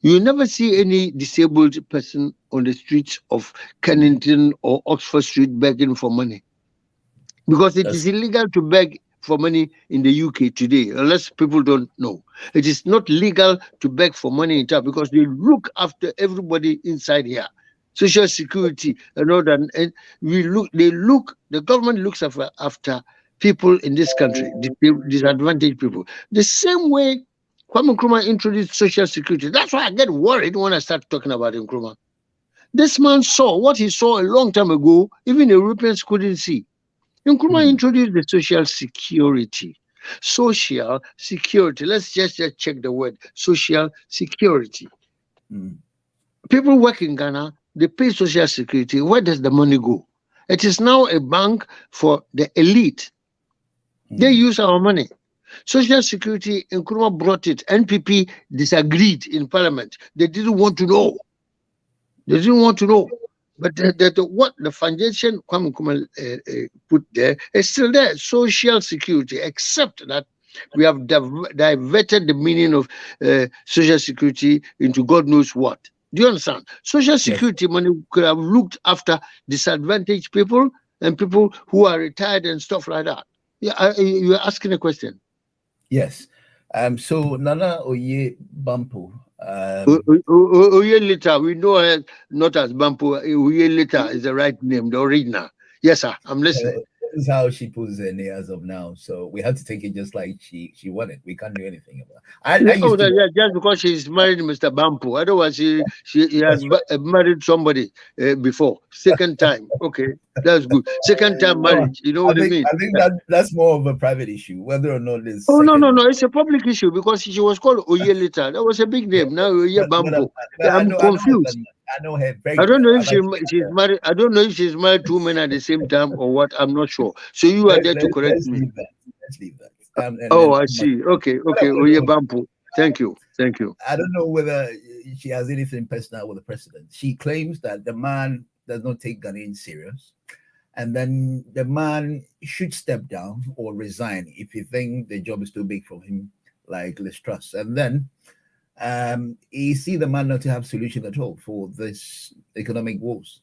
S4: You never see any disabled person on the streets of Kennington or Oxford Street begging for money. Because it is illegal to beg for money in the UK today, unless people don't know. It is not legal to beg for money in town because they look after everybody inside here. Social security and all that, and the government looks after people in this country, disadvantaged people. The same way Kwame Nkrumah introduced social security. That's why I get worried when I start talking about Nkrumah. This man saw what he saw a long time ago, even Europeans couldn't see. Nkrumah introduced the social security. Social security. Let's just check the word. Social security. People work in Ghana, they pay social security. Where does the money go? It is now a bank for the elite. They use our money. Social security, Nkrumah brought it. NPP disagreed in parliament. They didn't want to know. They didn't want to know. But what the foundation Kwame Nkrumah put there is still there. Social security, except that we have diverted the meaning of social security into God knows what. Do you understand? Social security money could have looked after disadvantaged people and people who are retired and stuff like that. Yeah, you're asking a question.
S2: Yes. So Nana Oye Bampo.
S4: Oye Lita, we know her not as Bampo. Oye Lita is the right name, the original. Yes, sir. I'm listening.
S2: This is how she puts her name as of now. So we have to take it just like she wanted. We can't do anything about it.
S4: Just because she's married Mr. Bampo. Otherwise, she has married somebody before. Second time. Okay, that's good. Second time marriage. You know what I mean?
S2: I think that's more of a private issue, whether or not this.
S4: Oh, no. It's a public issue because she was called Oye Lita. That was a big name. Now Oye Bampo. I'm confused.
S2: I know her very
S4: I don't know
S2: well.
S4: if she's married. I don't know if she's married two men at the same time or what. I'm not sure. So you are there to correct me.
S2: Let's leave that.
S4: I see. Okay. Oye Bampo. Thank you.
S2: I don't know whether she has anything personal with the president. She claims that the man does not take Ghanaians serious, and then the man should step down or resign if he thinks the job is too big for him, like Liz Truss. And then he see the man not to have solution at all for this economic woes.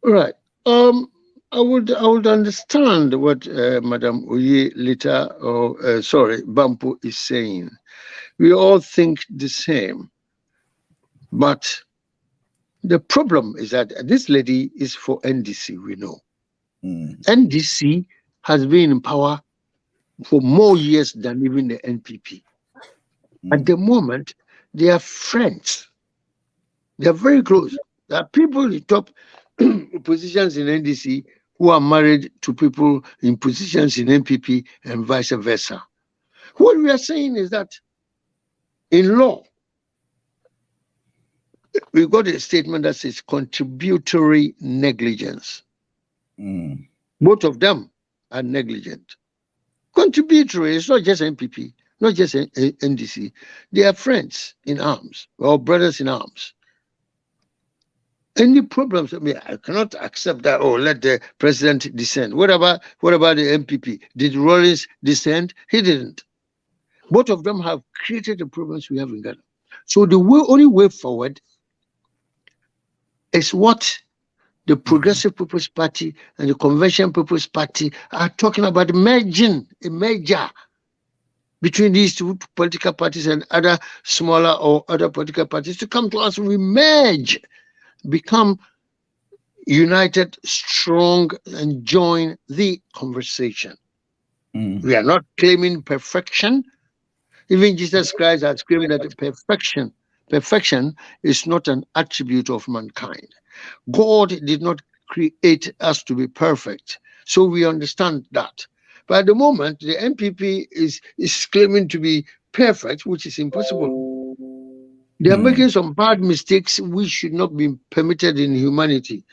S4: Right. I would understand what Madam Oye Lita Bampo is saying. We all think the same, but the problem is that this lady is for NDC. We know NDC has been in power for more years than even the NPP. At the moment, they are friends. They are very close. There are people in top positions in NDC who are married to people in positions in NPP and vice versa. What we are saying is that in law, we got a statement that says contributory negligence. Both of them are negligent. Contributory is not just NPP, not just NDC. They are friends in arms or brothers in arms. Any problems? I mean, I cannot accept that. Oh, let the president descend. What about the MPP? Did Rawlings descend? He didn't. Both of them have created the problems we have in Ghana. So the only way forward is what the Progressive People's Party and the Convention People's Party are talking about, merging, a merger between these two political parties and other smaller or other political parties to come to us. We merge, become united, strong, and join the conversation. We are not claiming perfection. Even Jesus Christ has claimed that perfection is not an attribute of mankind. God did not create us to be perfect. So we understand that. But at the moment, the MPP is claiming to be perfect, which is impossible. They are making some bad mistakes which should not be permitted in humanity.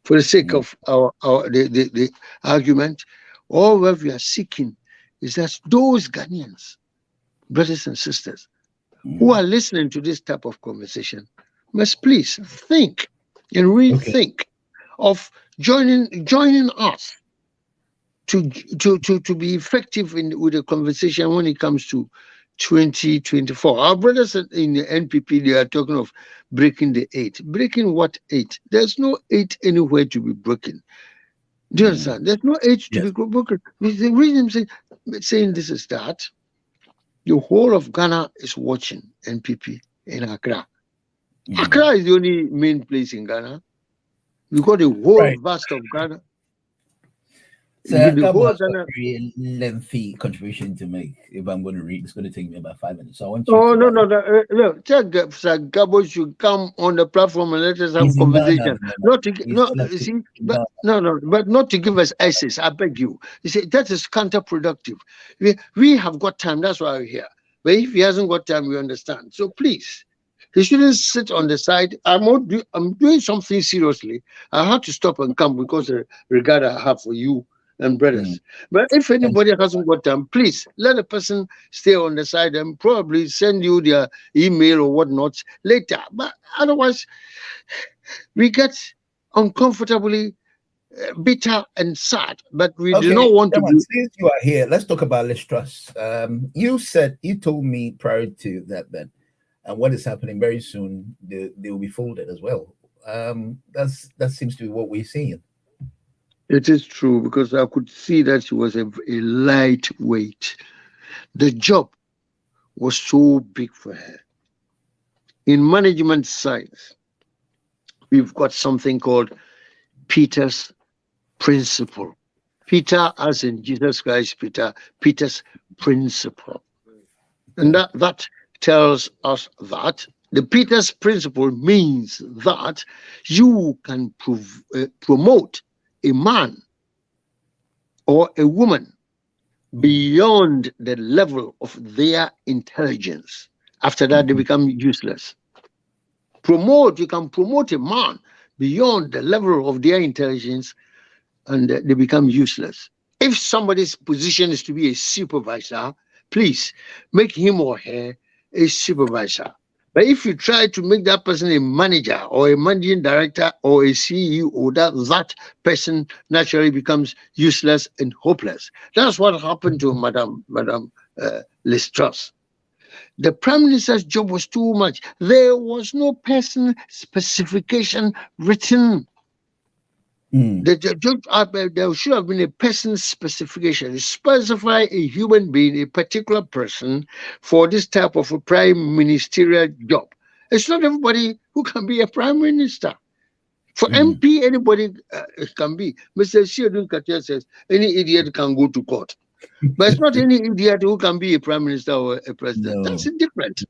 S4: For the sake of the argument, all what we are seeking is that those Ghanaians, brothers and sisters, who are listening to this type of conversation must please think and rethink of joining us to be effective with the conversation when it comes to 2024. Our brothers in the NPP, they are talking of breaking the 8. Breaking what 8? There's no 8 anywhere to be broken. Do you understand? There's no 8 to be broken. The reason I'm saying this is that the whole of Ghana is watching NPP in Accra. Accra is the only main place in Ghana. We got the whole vast of Ghana.
S2: So that was a very lengthy contribution to make. If I'm going to read, it's going to take me about 5 minutes. So I want you
S4: look, Sir Gabo should come on the platform and let us have a conversation. But not to give us access. I beg you. You see, that is counterproductive. We have got time. That's why we're here. But if he hasn't got time, we understand. So please, he shouldn't sit on the side. I'm doing something seriously. I have to stop and come because of the regard I have for you and brothers. But if anybody hasn't got time, please let the person stay on the side and probably send you their email or whatnot later. But otherwise, we get uncomfortably bitter and sad. But we do not want to be.
S2: Since you are here, let's talk about Liz Truss. You told me prior to that and what is happening very soon, they will be folded as well. That seems to be what we're seeing.
S4: It is true, because I could see that she was a lightweight. The job was so big for her. In management science, we've got something called Peter's principle. Peter, as in Jesus Christ, Peter's principle. And that tells us that the Peter's principle means that you can promote a man or a woman beyond the level of their intelligence. After that, they become useless. You can promote a man beyond the level of their intelligence, and they become useless. If somebody's position is to be a supervisor, please make him or her a supervisor. But if you try to make that person a manager or a managing director or a CEO, that person naturally becomes useless and hopeless. That's what happened to Madame Liz Truss. The Prime Minister's job was too much. There was no person specification written. There should have been a person specification. Specify a human being, a particular person, for this type of a prime ministerial job. It's not everybody who can be a prime minister. For MP, anybody can be. Mr. Sheldon Katia says any idiot can go to court. But it's not any idiot who can be a prime minister or a president. No. That's different.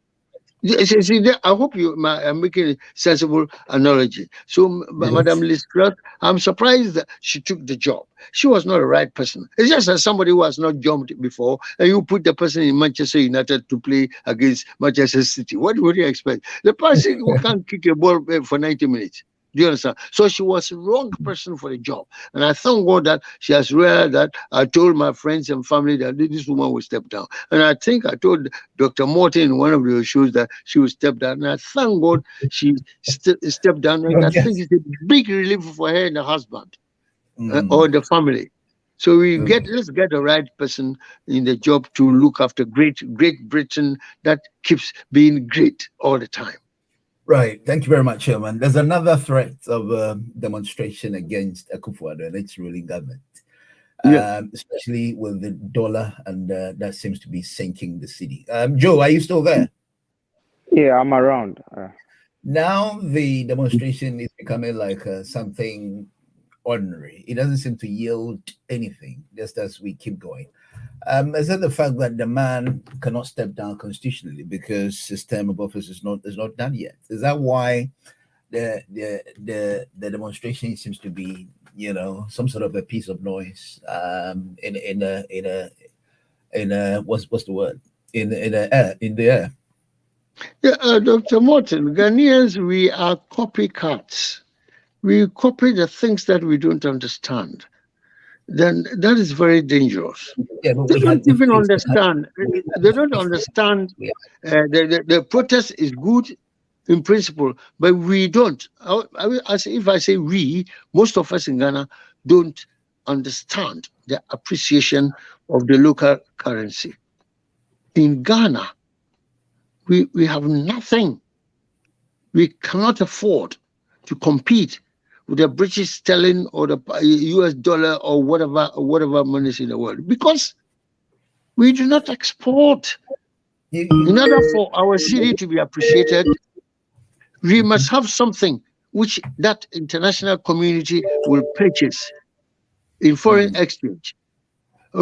S4: I hope I'm making a sensible analogy. So, yes. Madame Liz Truss, I'm surprised that she took the job. She was not the right person. It's just as somebody who has not jumped before, and you put the person in Manchester United to play against Manchester City. What would you expect? The person who can't kick a ball for 90 minutes. Do you understand? So she was the wrong person for the job. And I thank God that she has realized that. I told my friends and family that this woman will step down. And I think I told Dr. Morton in one of the shows that she will step down. And I thank God she stepped down. And I think it's a big relief for her and her husband or the family. So let's get the right person in the job to look after Great Britain that keeps being great all the time.
S2: Right. Thank you very much, Chairman. There's another threat of demonstration against Akufo-Addo and its ruling government, especially with the dollar, and that seems to be sinking the city. Joe, are you still there?
S8: Yeah, I'm around.
S2: Now the demonstration is becoming like something ordinary. It doesn't seem to yield anything, just as we keep going. Is that the fact that the man cannot step down constitutionally because his term of office is not done yet? Is that why the demonstration seems to be, some sort of a piece of noise in what's the word, in the air?
S4: Yeah, Dr. Morton, Ghanaians, we are copycats. We copy the things that we don't understand. Then that is very dangerous. Yeah, they don't even understand. They don't understand. The protest is good in principle, but we don't. If I say we, most of us in Ghana don't understand the appreciation of the local currency. In Ghana, we have nothing. We cannot afford to compete with the British sterling or the US dollar or whatever money is in the world, because we do not export. In order for our city to be appreciated, we must have something which that international community will purchase in foreign exchange.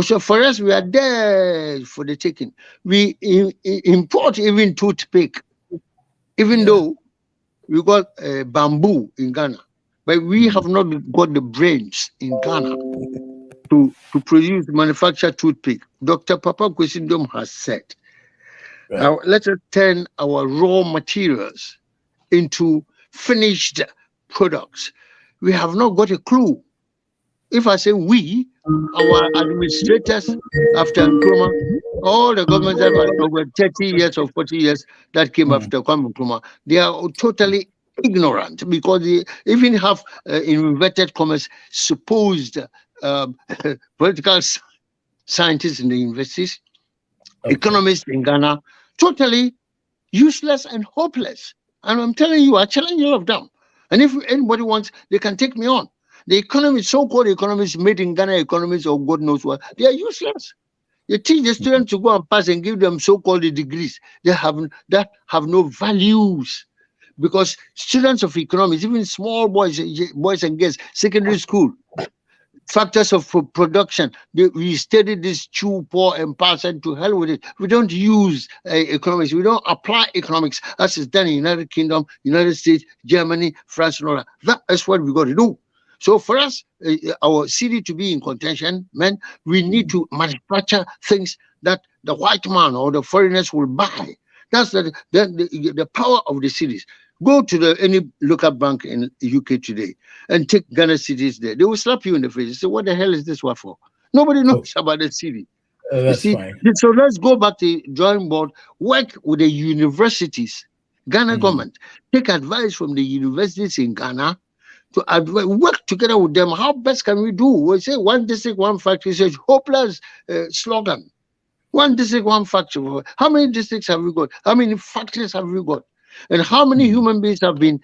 S4: So for us, we are there for the taking. We import even toothpick, even though we got bamboo in Ghana. But we have not got the brains in Ghana to manufacture toothpick. Dr. Papa Kwesindom has said, now let us turn our raw materials into finished products. We have not got a clue If I say we, our administrators after Nkrumah, all the governments that were over 30 years or 40 years that came after Kwame Nkrumah, they are totally ignorant because they even have, in inverted commas, supposed political scientists in the universities, economists in Ghana, totally useless and hopeless. And I'm telling you, I challenge all of them. And if anybody wants, they can take me on. The economists, so-called economists made in Ghana economists or God knows what, they are useless. You teach the students to go and pass and give them so-called degrees. They have no values. Because students of economics, even small boys and girls, secondary school, factors of production. We study this chew, pour, and pass, and to hell with it. We don't use economics. We don't apply economics as is done in United Kingdom, United States, Germany, France, and all that. That is what we got to do. So for us, our city to be in contention, man, we need to manufacture things that the white man or the foreigners will buy. That's the power of the cities. Go to any local bank in the UK today and take Ghana cities there. They will slap you in the face. Say, what the hell is this one for? Nobody knows about the city.
S2: That's fine.
S4: So let's go back to the drawing board, work with the universities, Ghana government, take advice from the universities in Ghana to work together with them. How best can we do? We say one district, one factory, such hopeless slogan. One district, one factory. How many districts have we got? How many factories have we got? And how many human beings have been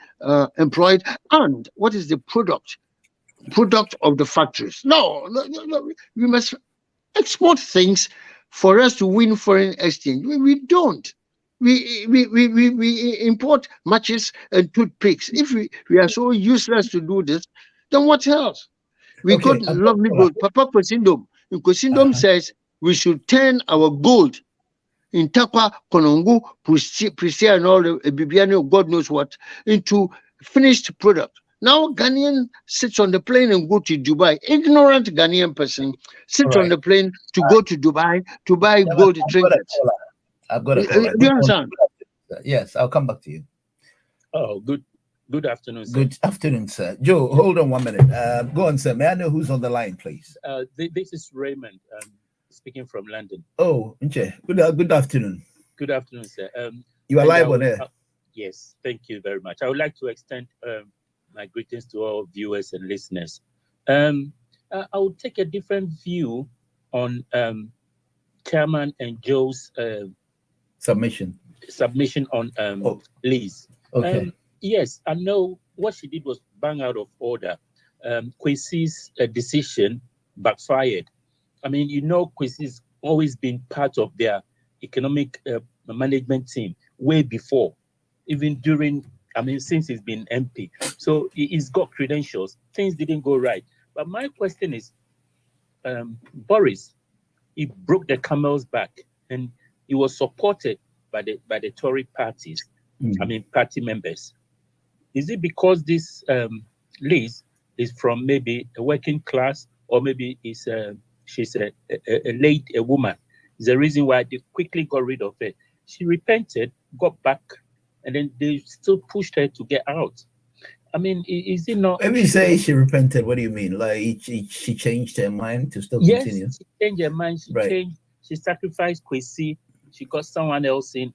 S4: employed? And what is the product of the factories? No, we must export things for us to win foreign exchange. We don't. We import matches and toothpicks. If we are so useless to do this, then what else? We got lovely gold. Papa Kosindom. Kosindom says we should turn our gold in Takwa, Konongo, Prisia, and all the Bibiano, God knows what, into finished product. Now Ghanaian sits on the plane and go to Dubai. Ignorant Ghanaian person sits on the plane to go to Dubai to buy gold trinkets.
S2: I've got a
S4: caller. Do you understand?
S2: Yes, I'll come back to you.
S9: Oh, good afternoon, sir.
S2: Good afternoon, sir. Joe, hold on 1 minute. Go on, sir. May I know who's on the line, please?
S9: This is Raymond. Speaking from London.
S2: Oh, okay. Good afternoon.
S9: Good afternoon, sir.
S2: You are live on air.
S9: Yes, thank you very much. I would like to extend my greetings to all viewers and listeners. I will take a different view on Chairman and Joe's
S2: submission
S9: on Liz.
S2: Okay.
S9: Yes, I know what she did was bang out of order. Kwesi's decision backfired. I mean, Kwesi's always been part of their economic management team way before, even during, since he's been MP. So he's got credentials. Things didn't go right. But my question is, Boris, he broke the camel's back and he was supported by the Tory parties, party members. Is it because this Liz is from maybe a working class, or maybe she's a woman? Is the reason why they quickly got rid of her. She repented, got back, and then they still pushed her to get out. I mean, is it not?
S2: When you say she repented, what do you mean? Like she changed her mind to still continue?
S9: Yes, she changed her mind. She changed. She sacrificed Kwesi. She got someone else in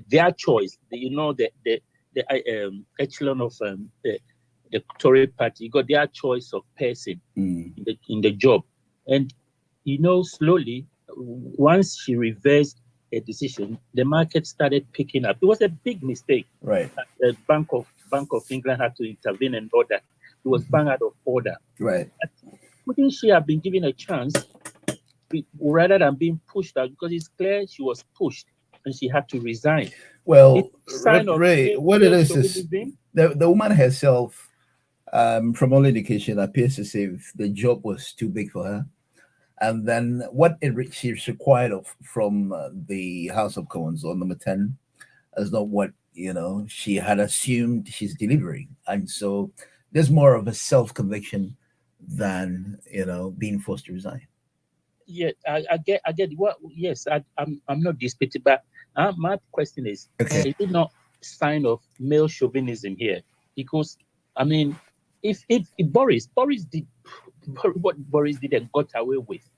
S9: their choice. The echelon of the Tory party. You got their choice of person in the job. And slowly, once she reversed a decision, the market started picking up. It was a big mistake.
S2: Right.
S9: The Bank of England had to intervene and order. It was bang out of order.
S2: Right.
S9: Wouldn't she have been given a chance rather than being pushed out? Because it's clear she was pushed and she had to resign.
S2: Well, Ray, what it is the woman herself, from all indication, appears to say the job was too big for her. And then what she's required from the House of Commons on number 10 is not what she had assumed she's delivering. And so there's more of a self-conviction than being forced to resign.
S9: Yeah, I get what. Yes, I'm not disputing, but my question is, is it not sign of male chauvinism here? Because if Boris did what Boris did and got away with,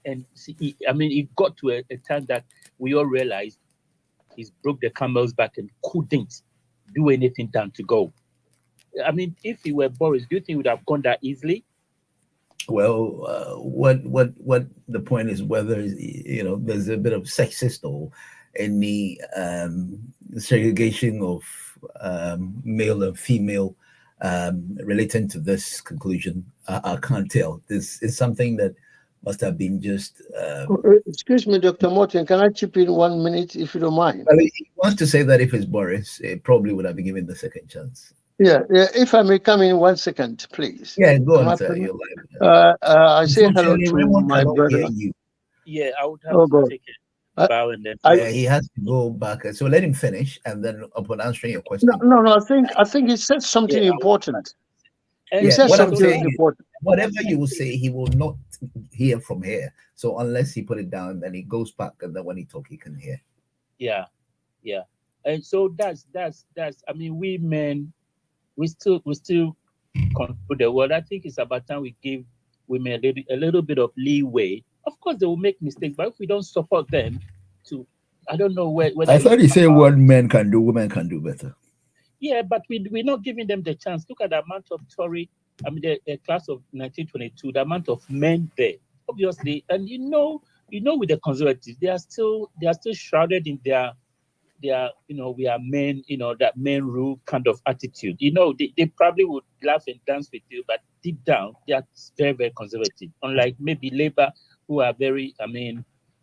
S9: and it got to a time that we all realized he's broke the camel's back and couldn't do anything down to go. I mean, if he were Boris, do you think he would have gone that easily?
S2: Well, what the point is, whether there's a bit of sexist or any segregation of male and female relating to this conclusion. I can't tell. This is something that must have been just.
S4: Excuse me, Dr. Morton. Can I chip in 1 minute, if you don't mind?
S2: Well, he wants to say that if it's Boris, it probably would have been given the second chance.
S4: Yeah. If I may come in 1 second, please.
S2: Yeah, go on, sir.
S4: I say hello to my brother.
S9: Yeah, I would have to take it. Bow and then
S2: he has to go back. So let him finish, and then upon answering your question.
S4: No. I think he said something important. He said something important.
S2: Whatever you will say, he will not hear from here. So unless he put it down, then he goes back, and then when he talk, he can hear.
S9: Yeah. And so that's. I mean, we men, we still control the world. I think it's about time we give women a little bit of leeway. Of course, they will make mistakes, but if we don't support them, I don't know where.
S2: I thought you said what men can do, women can do better.
S9: Yeah, but we're not giving them the chance. Look at the amount of Tory. I mean, the class of 1922, the amount of men there, obviously, and you know, with the conservatives, they are still shrouded in their we are men, that men rule kind of attitude. They probably would laugh and dance with you, but deep down, they are very, very conservative. Unlike maybe Labour, who are very,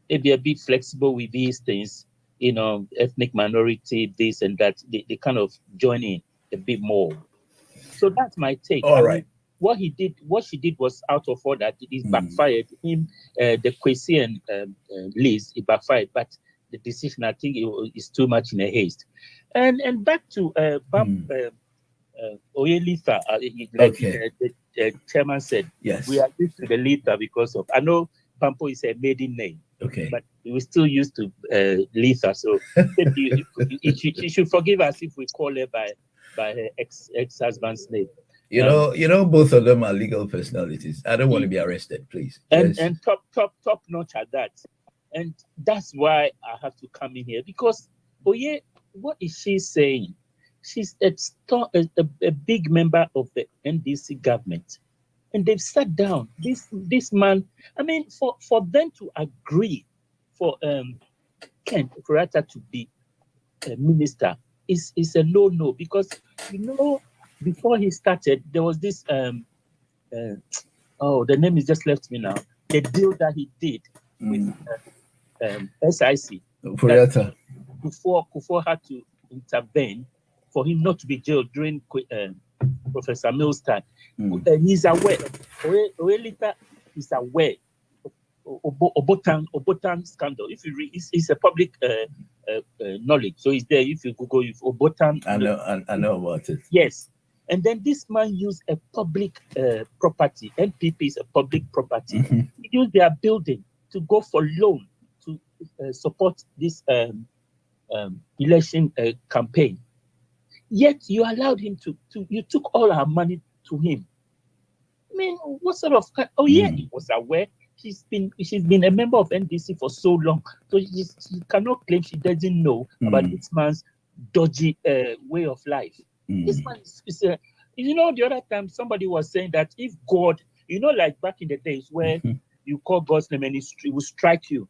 S9: maybe a bit flexible with these things, ethnic minority, this and that, they kind of join in a bit more. So that's my take.
S2: All right.
S9: What she did was out of order. It backfired. Him, the Kwesi and Liz, it backfired. But the decision, I think, is too much in a haste. And back to Oyelitha, the chairman said,
S2: yes,
S9: we are used to the Litha because of. I know Pampo is a maiden name.
S2: Okay.
S9: But we still used to Litha, so she should forgive us if we call her by her ex-husband's name.
S2: Both of them are legal personalities. I don't want to be arrested, please.
S9: And top notch at that. And that's why I have to come in here, because Oye, what is she saying? She's a big member of the NDC government. And they've sat down. This man, I mean, for them to agree for Ken Kurata to be a minister is a no-no, because before he started, there was this the name is just left me now. The deal that he did with SIC.
S2: Kurata.
S9: Kufuor had to intervene for him not to be jailed during Professor Mills' time. He's aware. Oyelitha is aware of Obotan scandal. If you read, it's a public knowledge. So it's there. If you Google Obotan,
S2: I know about it.
S9: Yes, and then this man used a public property. NPP is a public property.
S2: Mm-hmm.
S9: He used their building to go for loan to support this election campaign. Yet you allowed him you took all our money to him. I mean, what sort of? Oh yeah, he was aware. She's been a member of NDC for so long, so she cannot claim she doesn't know about this man's dodgy way of life. This man is a. The other time somebody was saying that if God, like back in the days where you call God's name and he will strike you,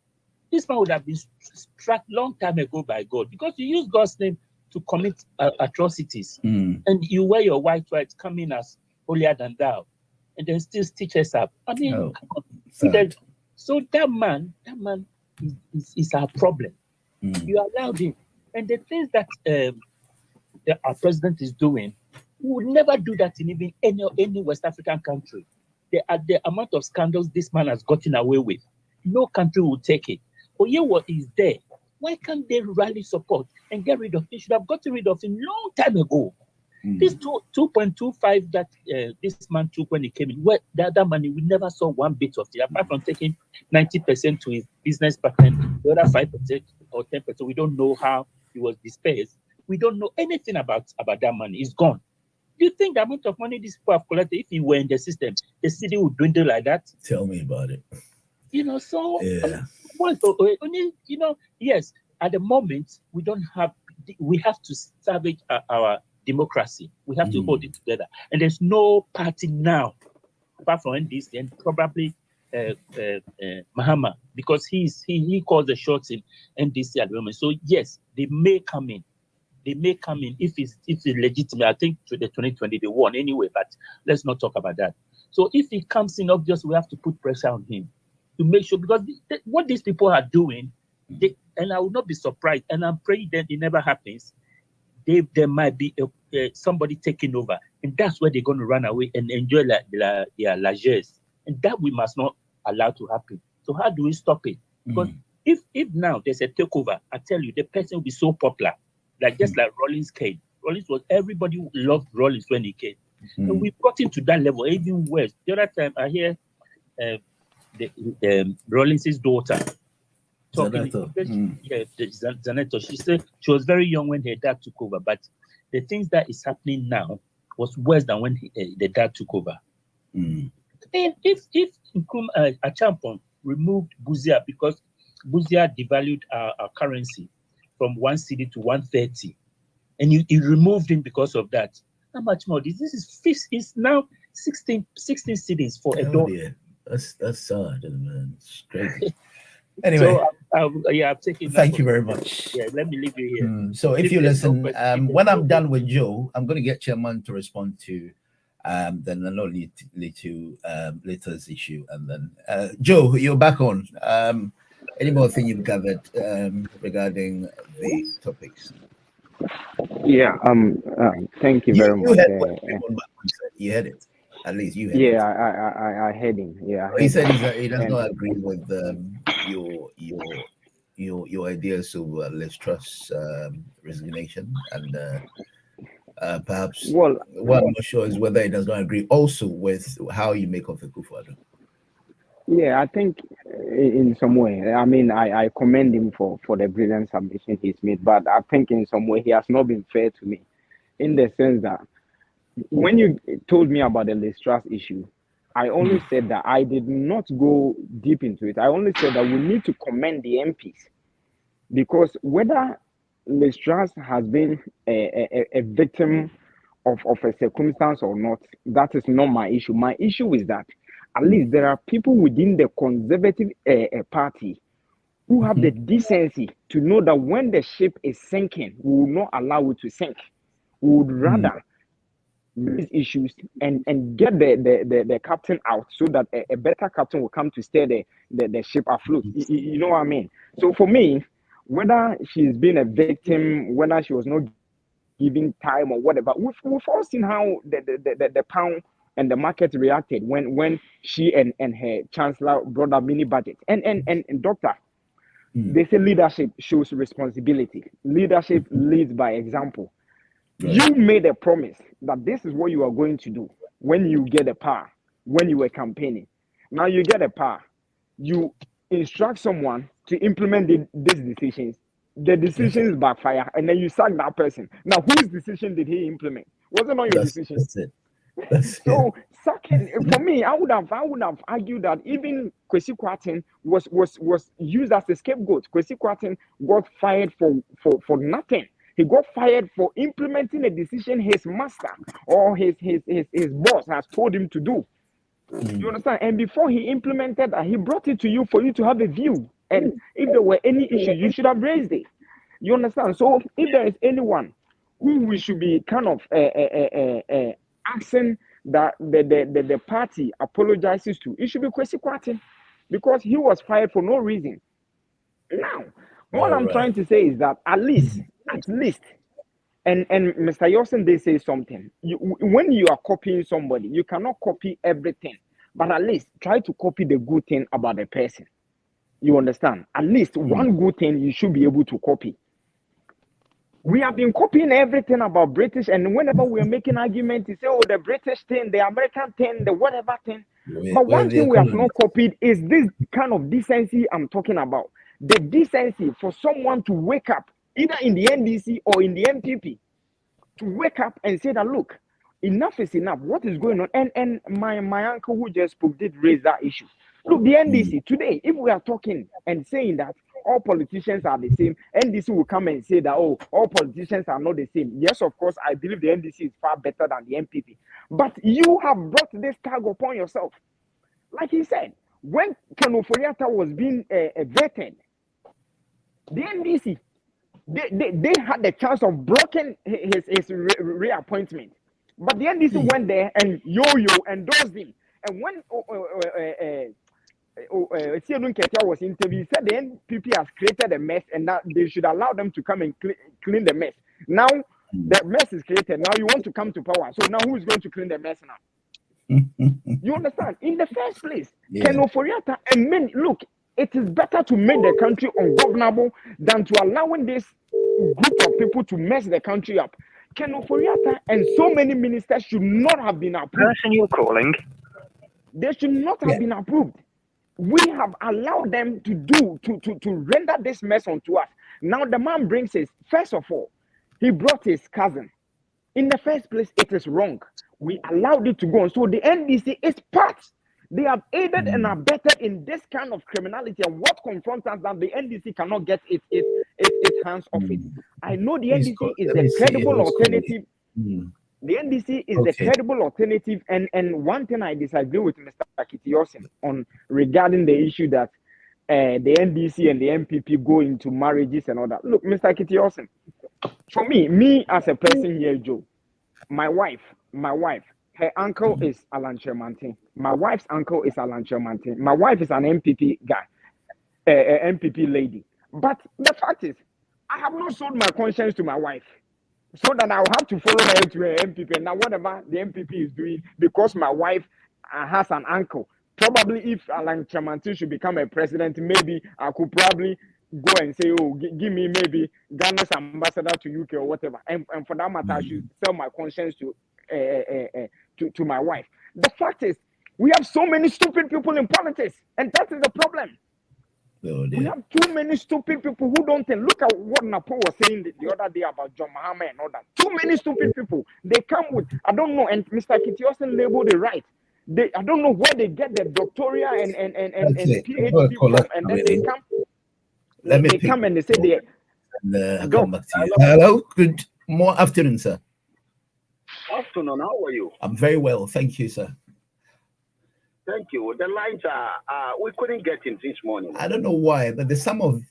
S9: this man would have been struck long time ago by God, because you use God's name to commit atrocities, and you wear your white coming as holier than thou, and then still stitch us up. I mean, so that man is our problem. You allowed him, and the things that our president is doing, we would never do that in even any West African country. The amount of scandals this man has gotten away with, no country will take it. Oyewo is there. Why can't they rally support and get rid of him? They should have gotten rid of him long time ago. This 2.25 that this man took when he came in, the other money, we never saw one bit of it, apart from taking 90% to his business partner, the other 5% or 10%. We don't know how he was dispersed. We don't know anything about that money. It's gone. You think the amount of money these people have collected, if you were in the system, the city would dwindle like that?
S2: Tell me about it.
S9: So
S2: Yeah.
S9: only, yes, at the moment, we have to salvage our democracy. We have to hold it together. And there's no party now, apart from NDC and probably Mahama, because he calls the shots in NDC at the moment. So yes, they may come in. They may come in if it's legitimate. I think to the 2020 they won anyway, but let's not talk about that. So if he comes in, obviously we have to put pressure on him to make sure, because what these people are doing, and I will not be surprised, and I'm praying that it never happens. There might be somebody taking over, and that's where they're going to run away and enjoy their largesse, and that we must not allow to happen. So how do we stop it? Because if now there's a takeover, I tell you, the person will be so popular, just like Rollins came. Everybody loved Rollins when he came, and we've gotten to that level, even worse. The other time I hear Rollins' daughter talking. Zaneto. She said she was very young when her dad took over, but the things that is happening now was worse than when the dad took over. And if Achampon removed Buzia, because Buzia devalued our currency from 1 cedi to 130, and you removed him because of that, how much more? This is now 16 cedis for a dollar.
S2: Yeah. That's sad, man. It's crazy. Anyway,
S9: so I've taken.
S2: Thank you very much.
S9: Yeah, let me leave you here.
S2: So if you listen, when I'm done with Joe, I'm going to get Chairman to respond to the Nanoli Litters issue, and then Joe, you're back on. Any more thing you've gathered regarding the topics?
S8: Yeah. Thank you very much.
S2: You had it. At least you had
S8: it. I heard him. Yeah.
S2: He said he does not agree with your ideas of Liz Truss resignation, and perhaps what I'm not sure is whether he does not agree also with how you make of the Kufuor.
S8: Yeah, I think in some way, I mean, I commend him for the brilliant submission he's made, but I think in some way he has not been fair to me, in the sense that when you told me about the Liz Truss issue, I only said that I did not go deep into it. I only said that we need to commend the MPs, because whether Liz Truss has been a victim of a circumstance or not, that is not my issue. My issue is that at least there are people within the Conservative Party who have the decency to know that when the ship is sinking, we will not allow it to sink. We would rather these issues and get the captain out, so that a better captain will come to steer the ship afloat. You know what I mean? So for me, whether she's been a victim, whether she was not given time or whatever, we've all seen how the pound and the market reacted when she and her chancellor brought up mini budget. And doctor, they say leadership shows responsibility. Leadership leads by example. Right. You made a promise that this is what you are going to do when you get the power, when you were campaigning. Now you get the power. You instruct someone to implement these decisions. The decisions backfire, and then you sack that person. Now, whose decision did he implement? Was it not your decision? That's it. So, second, for me, I would have argued that even Kwesi Kwarteng was used as a scapegoat. Kwesi Kwarteng got fired for nothing. He got fired for implementing a decision his master or his boss has told him to do. You understand? And before he implemented that, he brought it to you for you to have a view. And if there were any issue, you should have raised it. You understand? So if there is anyone who we should be kind of asking that the party apologizes to, it should be Kwesi Kwarteng, because he was fired for no reason. Now, what I'm trying to say is that at least, and Mr. Yosen, they say something. When you are copying somebody, you cannot copy everything, but at least try to copy the good thing about the person. You understand? At least one good thing you should be able to copy. We have been copying everything about British, and whenever we are making arguments, you say, oh, the British thing, the American thing, the whatever thing. But one thing we have not copied is this kind of decency I'm talking about. The decency for someone to wake up, either in the NDC or in the MPP, to wake up and say that, look, enough is enough. What is going on? And my uncle who just spoke did raise that issue. Look, the NDC today, if we are talking and saying that all politicians are the same, NDC will come and say that, oh, all politicians are not the same. Yes, of course, I believe the NDC is far better than the MPP. But you have brought this tag upon yourself. Like he said, when Ken Oforiatta was being vetted, the NDC, they had the chance of blocking his reappointment. But the NDC went there and yo-yo endorsed him. And when Siedun Ketia was interviewed, he said the NPP has created a mess and that they should allow them to come and clean the mess. Now the mess is created. Now you want to come to power. So now who is going to clean the mess now? You understand? In the first place, Ken Oforiatta and look, it is better to make the country ungovernable than to allowing this group of people to mess the country up. Ken Oforiatta and so many ministers should not have been approved.
S10: Person you're calling.
S8: They should not have been approved. We have allowed them to render this mess onto us. Now the man brings his, first of all, he brought his cousin. In the first place, it is wrong. We allowed it to go on. So the NDC is part. They have aided and abetted in this kind of criminality. And what confronts us that the NDC cannot get its hands off it. I know the NDC is the credible alternative. The NDC is the credible alternative. And one thing I disagree with Mr. Kitiosin on regarding the issue that the NDC and the MPP go into marriages and all that. Look, Mr. Kitiosin, for me as a person here, Joe, my wife, her uncle is Alan Chermantin. My wife's uncle is Alan Chermantin. My wife is an MPP guy, MPP lady. But the fact is, I have not sold my conscience to my wife, so that I'll have to follow her to her MPP. And now whatever the MPP is doing, because my wife has an uncle, probably if Alan Chermantin should become a president, maybe I could probably go and say, oh, give me maybe Ghana's ambassador to UK or whatever. And for that matter, I should sell my conscience to my wife. The fact is, we have so many stupid people in politics, and that is the problem. We have too many stupid people who don't think. Look at what Napo was saying the other day about John Mahama and all that. Too many stupid people. They come with, I don't know, and Mr. Kitiosin labeled it right. I don't know where they get the doctorate and PhD from, and then they come. They come and they say they
S2: come back to you. Hello, good afternoon, sir.
S11: Afternoon, how are you?
S2: I'm very well, thank you, sir.
S11: Thank you. The lines are we couldn't get in this morning.
S2: I don't know why, but some of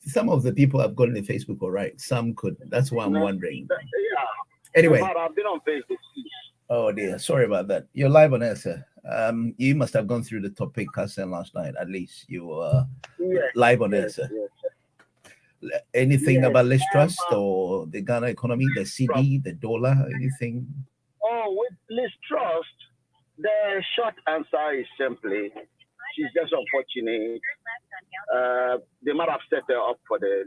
S2: the people have gone to Facebook, all right. Some could. That's why I'm wondering.
S11: Yeah.
S2: Anyway,
S11: I've been on Facebook.
S2: Oh dear, sorry about that. You're live on air, sir. You must have gone through the topic Hassan last night. At least you were live on air, sir. Yes. Anything about Liz Trust or the Ghana economy, the CD, the dollar, anything?
S11: Oh, with Liz Trust, the short answer is simply she's just unfortunate. They might have set her up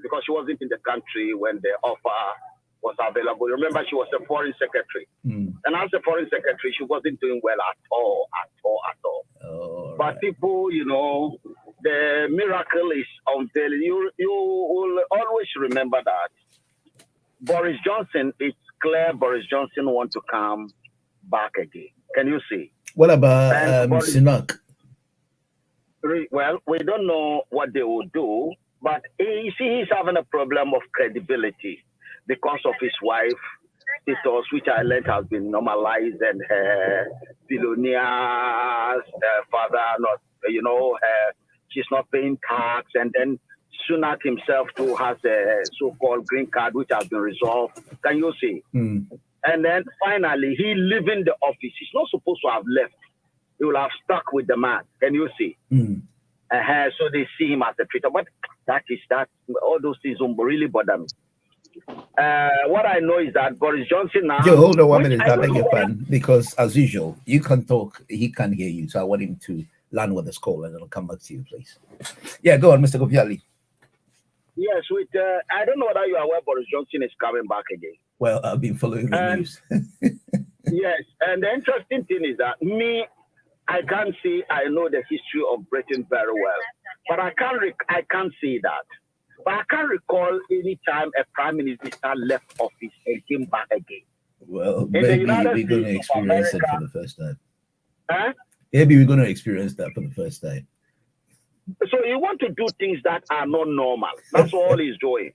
S11: because she wasn't in the country when the offer was available. Remember, she was a foreign secretary. And as a foreign secretary, she wasn't doing well at all. But people, the miracle is unveiling. You will always remember that Boris Johnson, it's clear Boris Johnson wants to come back again. Can you see?
S2: What about Sunak?
S11: Well, we don't know what they will do, but he's having a problem of credibility because of his wife status, which I learned has been normalized, and her billionaire's father, she's not paying tax, and then Sunak himself too has a so-called green card, which has been resolved. Can you see? And then finally, he leaving the office. He's not supposed to have left. He will have stuck with the man. Can you see? So they see him as a traitor. But that all those things don't really bother me. What I know is that Boris Johnson now.
S2: Joe, hold on 1 minute. I beg your pardon, because as usual, you can talk, he can't hear you. So I want him to land with his call, and I'll come back to you, please. Yeah, go on, Mr. Gopiali.
S11: Yes, I don't know whether you are aware Boris Johnson is coming back again.
S2: Well, I've been following the news.
S11: Yes, and the interesting thing is that I can't see. I know the history of Britain very well, but I can't see that. But I can't recall any time a prime minister left office and came back again.
S2: Well,
S11: In the
S2: maybe
S11: United
S2: we're going to
S11: States of
S2: experience it
S11: America,
S2: for the first time.
S11: huh?
S2: Maybe we're going to experience that for the first time.
S11: So you want to do things that are not normal. That's all he's doing.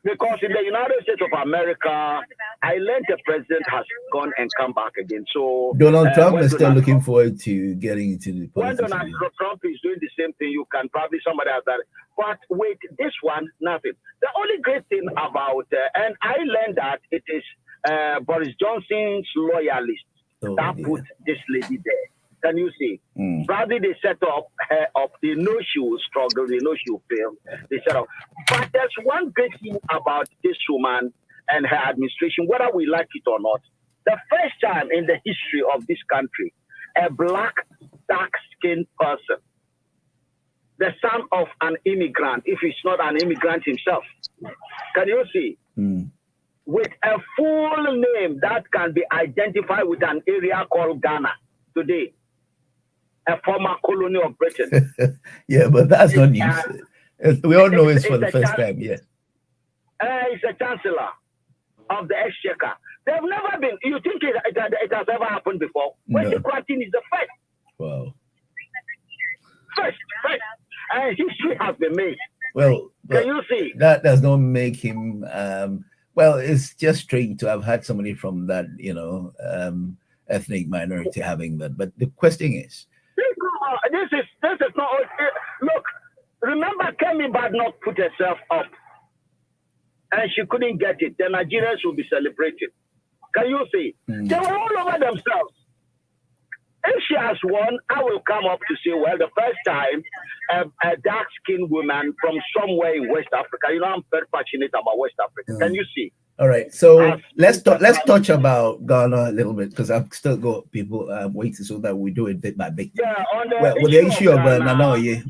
S11: Because in the United States of America, I learned the president has gone and come back again. So
S2: Donald Trump
S11: when
S2: is still
S11: Donald
S2: looking
S11: Trump-
S2: forward to getting into the
S11: when
S2: politics.
S11: Donald
S2: again.
S11: Trump is doing the same thing, you can probably somebody else that. But with this one, nothing. The only great thing about, and I learned that it is Boris Johnson's loyalists that put this lady there. Can you see? Probably they set up her up. They know she will struggle. They know she will fail. They set up. But there's one great thing about this woman and her administration, whether we like it or not. The first time in the history of this country, a black, dark-skinned person, the son of an immigrant, if he's not an immigrant himself, can you see? With a full name that can be identified with an area called Ghana today, a former colony of Britain.
S2: Yeah, but that's not news. We all know it's for the first time, yeah.
S11: It's a chancellor of the exchequer. They've never been, you think it has ever happened before? When the quarantine is the first.
S2: Wow.
S11: First. And history has been made.
S2: Well,
S11: can you see?
S2: That does not make him, well, it's just strange to have had somebody from that, ethnic minority having that. But the question is,
S11: this is not. Look, remember, Kemi Bad not put herself up, and she couldn't get it. The Nigerians will be celebrating. Can you see? They were all over themselves. If she has won, I will come up to say, well, the first time a dark-skinned woman from somewhere in West Africa. I'm very passionate about West Africa. Can you see?
S2: All right, so let's touch about Ghana a little bit, because I've still got people waiting, so that we do it bit by bit.
S11: Yeah, on
S2: the issue of Nana Oye,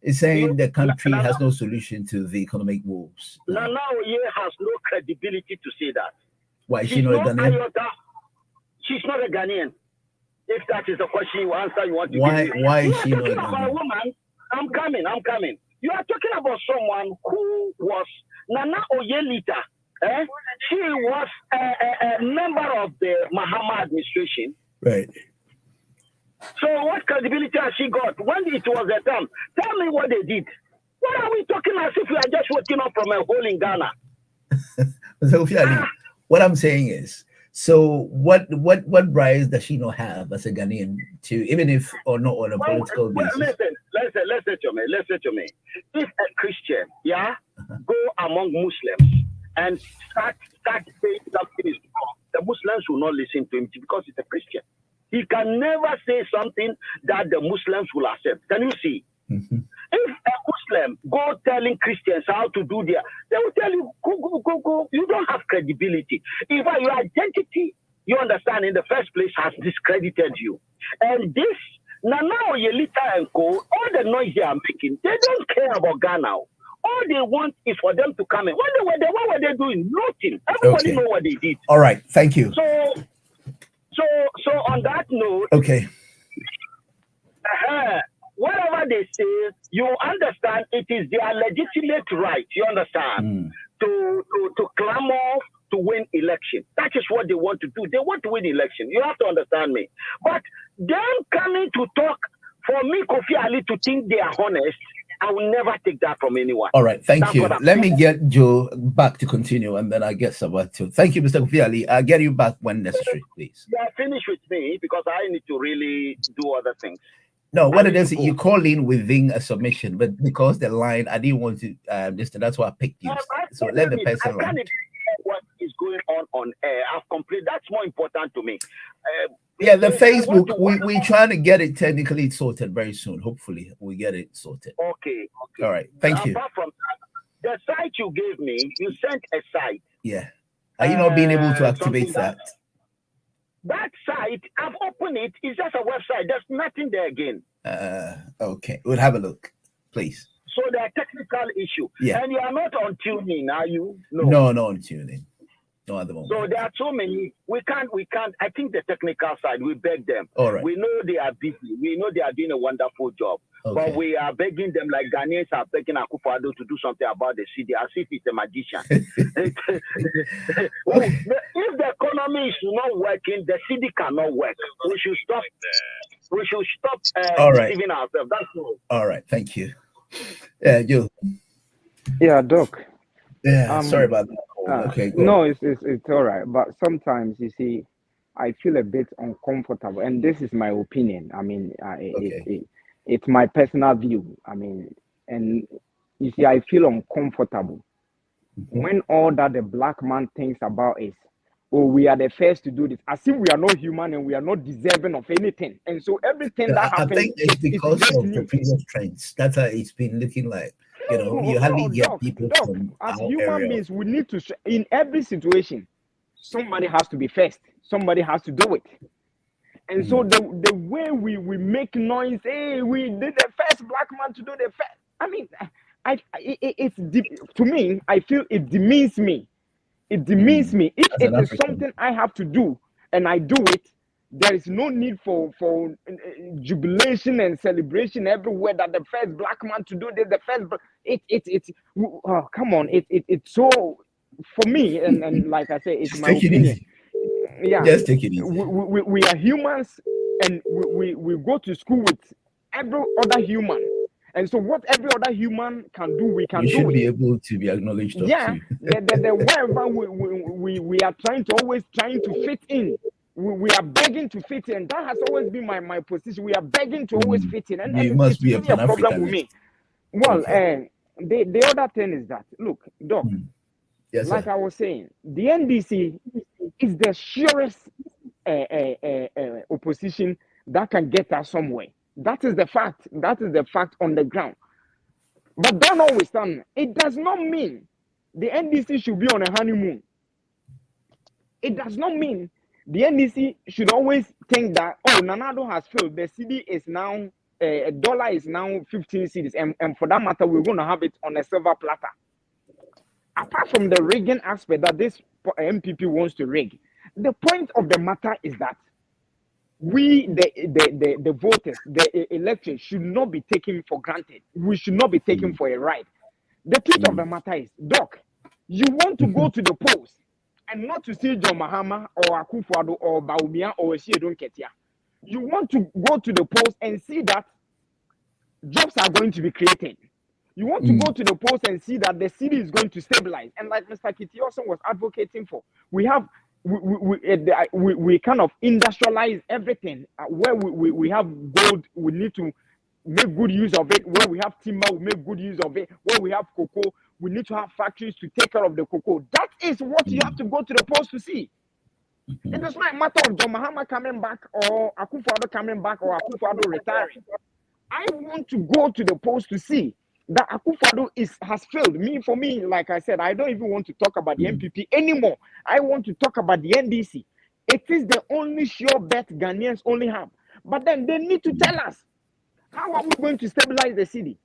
S2: it's saying the country has no solution to the economic woes.
S11: Nana Oye has no credibility to say that.
S2: Why is she not a Ghanaian?
S11: She's not a Ghanaian. If that is the question you answer, you want to
S2: why is she not a
S11: Ghanaian? About a woman, I'm coming. You are talking about someone who was Nana Oye Lita. She was a member of the Mahama administration.
S2: Right.
S11: So what credibility has she got? When it was their time, tell me what they did. What are we talking as if we are just waking up from a hole in Ghana?
S2: So, what I'm saying is, so what rights does she not have as a Ghanaian to, even if or not on a political basis?
S11: Listen to me. If a Christian, go among Muslims and start saying something is wrong, the Muslims will not listen to him because he's a Christian. He can never say something that the Muslims will accept. Can you see? If a Muslim go telling Christians how to do they will tell you, go. You don't have credibility. In fact, your identity, you understand, in the first place has discredited you. And this, Nana Oyelita and Co., all the noise they are making, they don't care about Ghana. All they want is for them to come in. What were they doing? Nothing. Everybody know what they did.
S2: All right, thank you.
S11: So on that note, whatever they say, you understand it is their legitimate right, you understand, to clamor to win election. That is what they want to do. They want to win election. You have to understand me. But them coming to talk, for me, Kofi Ali, to think they are honest, I will never take that from anyone.
S2: All right, thank you. Let me get Joe back to continue, and then I get Sabat too. Thank you, Mr. Kofi Ali. I'll get you back when necessary, please.
S11: Yeah, finish with me, because I need to really do other things.
S2: No, what it is, you call in within a submission, but because the line, I didn't want to listen. That's why I picked you. So let the person
S11: I can't what is going on air. I've completed. That's more important to me.
S2: Yeah, the Facebook, we're trying to get it technically sorted very soon. Hopefully, we get it sorted.
S11: Okay.
S2: All right. Thank you.
S11: Apart from that, the site you gave me, you sent a site.
S2: Yeah. Are you not being able to activate that?
S11: That site, I've opened it. It's just a website. There's nothing there again.
S2: Okay. We'll have a look, please.
S11: So there are technical issue.
S2: Yeah.
S11: And you are not on tuning, are you?
S2: No, not on tuning. No, at the moment.
S11: So there are so many. We can't. I think the technical side, we beg them.
S2: All right.
S11: We know they are busy. We know they are doing a wonderful job. But we are begging them like Ghanaians are begging Akufo-Addo to do something about the city as if it's a magician. If the economy is not working, the city cannot work. We should stop. We should stop deceiving ourselves. That's all.
S2: All right. Thank you. Yeah, Joe.
S8: Yeah, Doc.
S2: Yeah, sorry about that. Okay, go
S8: no,
S2: on.
S8: it's all right. But sometimes you see, I feel a bit uncomfortable, and this is my opinion. I mean, it's my personal view. I mean, and you see, I feel uncomfortable when all that the black man thinks about is, oh, we are the first to do this, as if we are not human and we are not deserving of anything. And so everything that happens,
S2: I think it's because of the previous trends. That's how it's been looking like. You know, you hardly get people from
S8: as
S2: our
S8: human
S2: area.
S8: beings, we need to, in every situation, somebody has to be first. Somebody has to do it. And so the way we make noise, hey, we did the first black man to do the first. I mean, it's to me, I feel it demeans me. It demeans me. If it is something I have to do and I do it, there is no need for jubilation and celebration everywhere that the first black man to do this, the first. Come on, it's so, for me, and like I say, it's
S2: Just
S8: my opinion. Yeah,
S2: just take it easy.
S8: We are humans, and we go to school with every other human. And so what every other human can do, we can do it.
S2: You should be able to be acknowledged.
S8: Yeah,
S2: too.
S8: wherever we are always trying to fit in. We are begging to fit in. That has always been my position. We are begging to always fit in. And
S2: You must
S8: it's
S2: be
S8: really a problem with me. Well, the other thing is that, look, Doc,
S2: yes,
S8: like I was saying, the NDC is the surest opposition that can get us somewhere. That is the fact. That is the fact on the ground. But that notwithstanding, it does not mean the NDC should be on a honeymoon. It does not mean the NDC should always think that, oh, Nanado has failed. The CD is now, a dollar is now 15 cedis. And for that matter, we're going to have it on a silver platter. Apart from the rigging aspect that this MPP wants to rig, the point of the matter is that we, the voters, the electors, should not be taken for granted. We should not be taken for a ride. The truth of the matter is, Doc, you want to go to the polls and not to see John Mahama or Akufo-Addo or Bawumia or Esiedon Ketia. You want to go to the polls and see that jobs are going to be created. You want to go to the polls and see that the city is going to stabilize. And like Mr. Kitioson was advocating for, we have we kind of industrialize everything. Where we have gold, we need to make good use of it. Where we have timber, we make good use of it. Where we have cocoa, we need to have factories to take care of the cocoa. That is what you have to go to the polls to see. It does not matter of John Mahama coming back or Akufo-Addo coming back or Akufo-Addo retiring. I want to go to the polls to see that Akufo-Addo has failed. For me, like I said, I don't even want to talk about the MPP anymore. I want to talk about the NDC. It is the only sure bet Ghanaians only have. But then they need to tell us, how are we going to stabilize the city?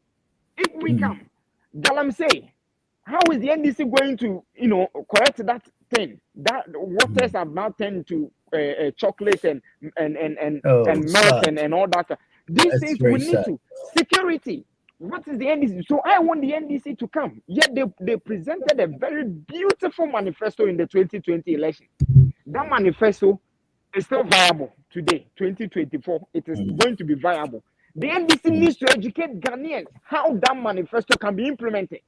S8: If we come, Galamsey, how is the NDC going to, correct that thing? That waters have now turned to chocolate and milk and all that. These things we need to. Security. What is the NDC? So I want the NDC to come. Yet they presented a very beautiful manifesto in the 2020 election. That manifesto is still viable today, 2024. It is going to be viable. The NDC needs to educate Ghanaians how that manifesto can be implemented.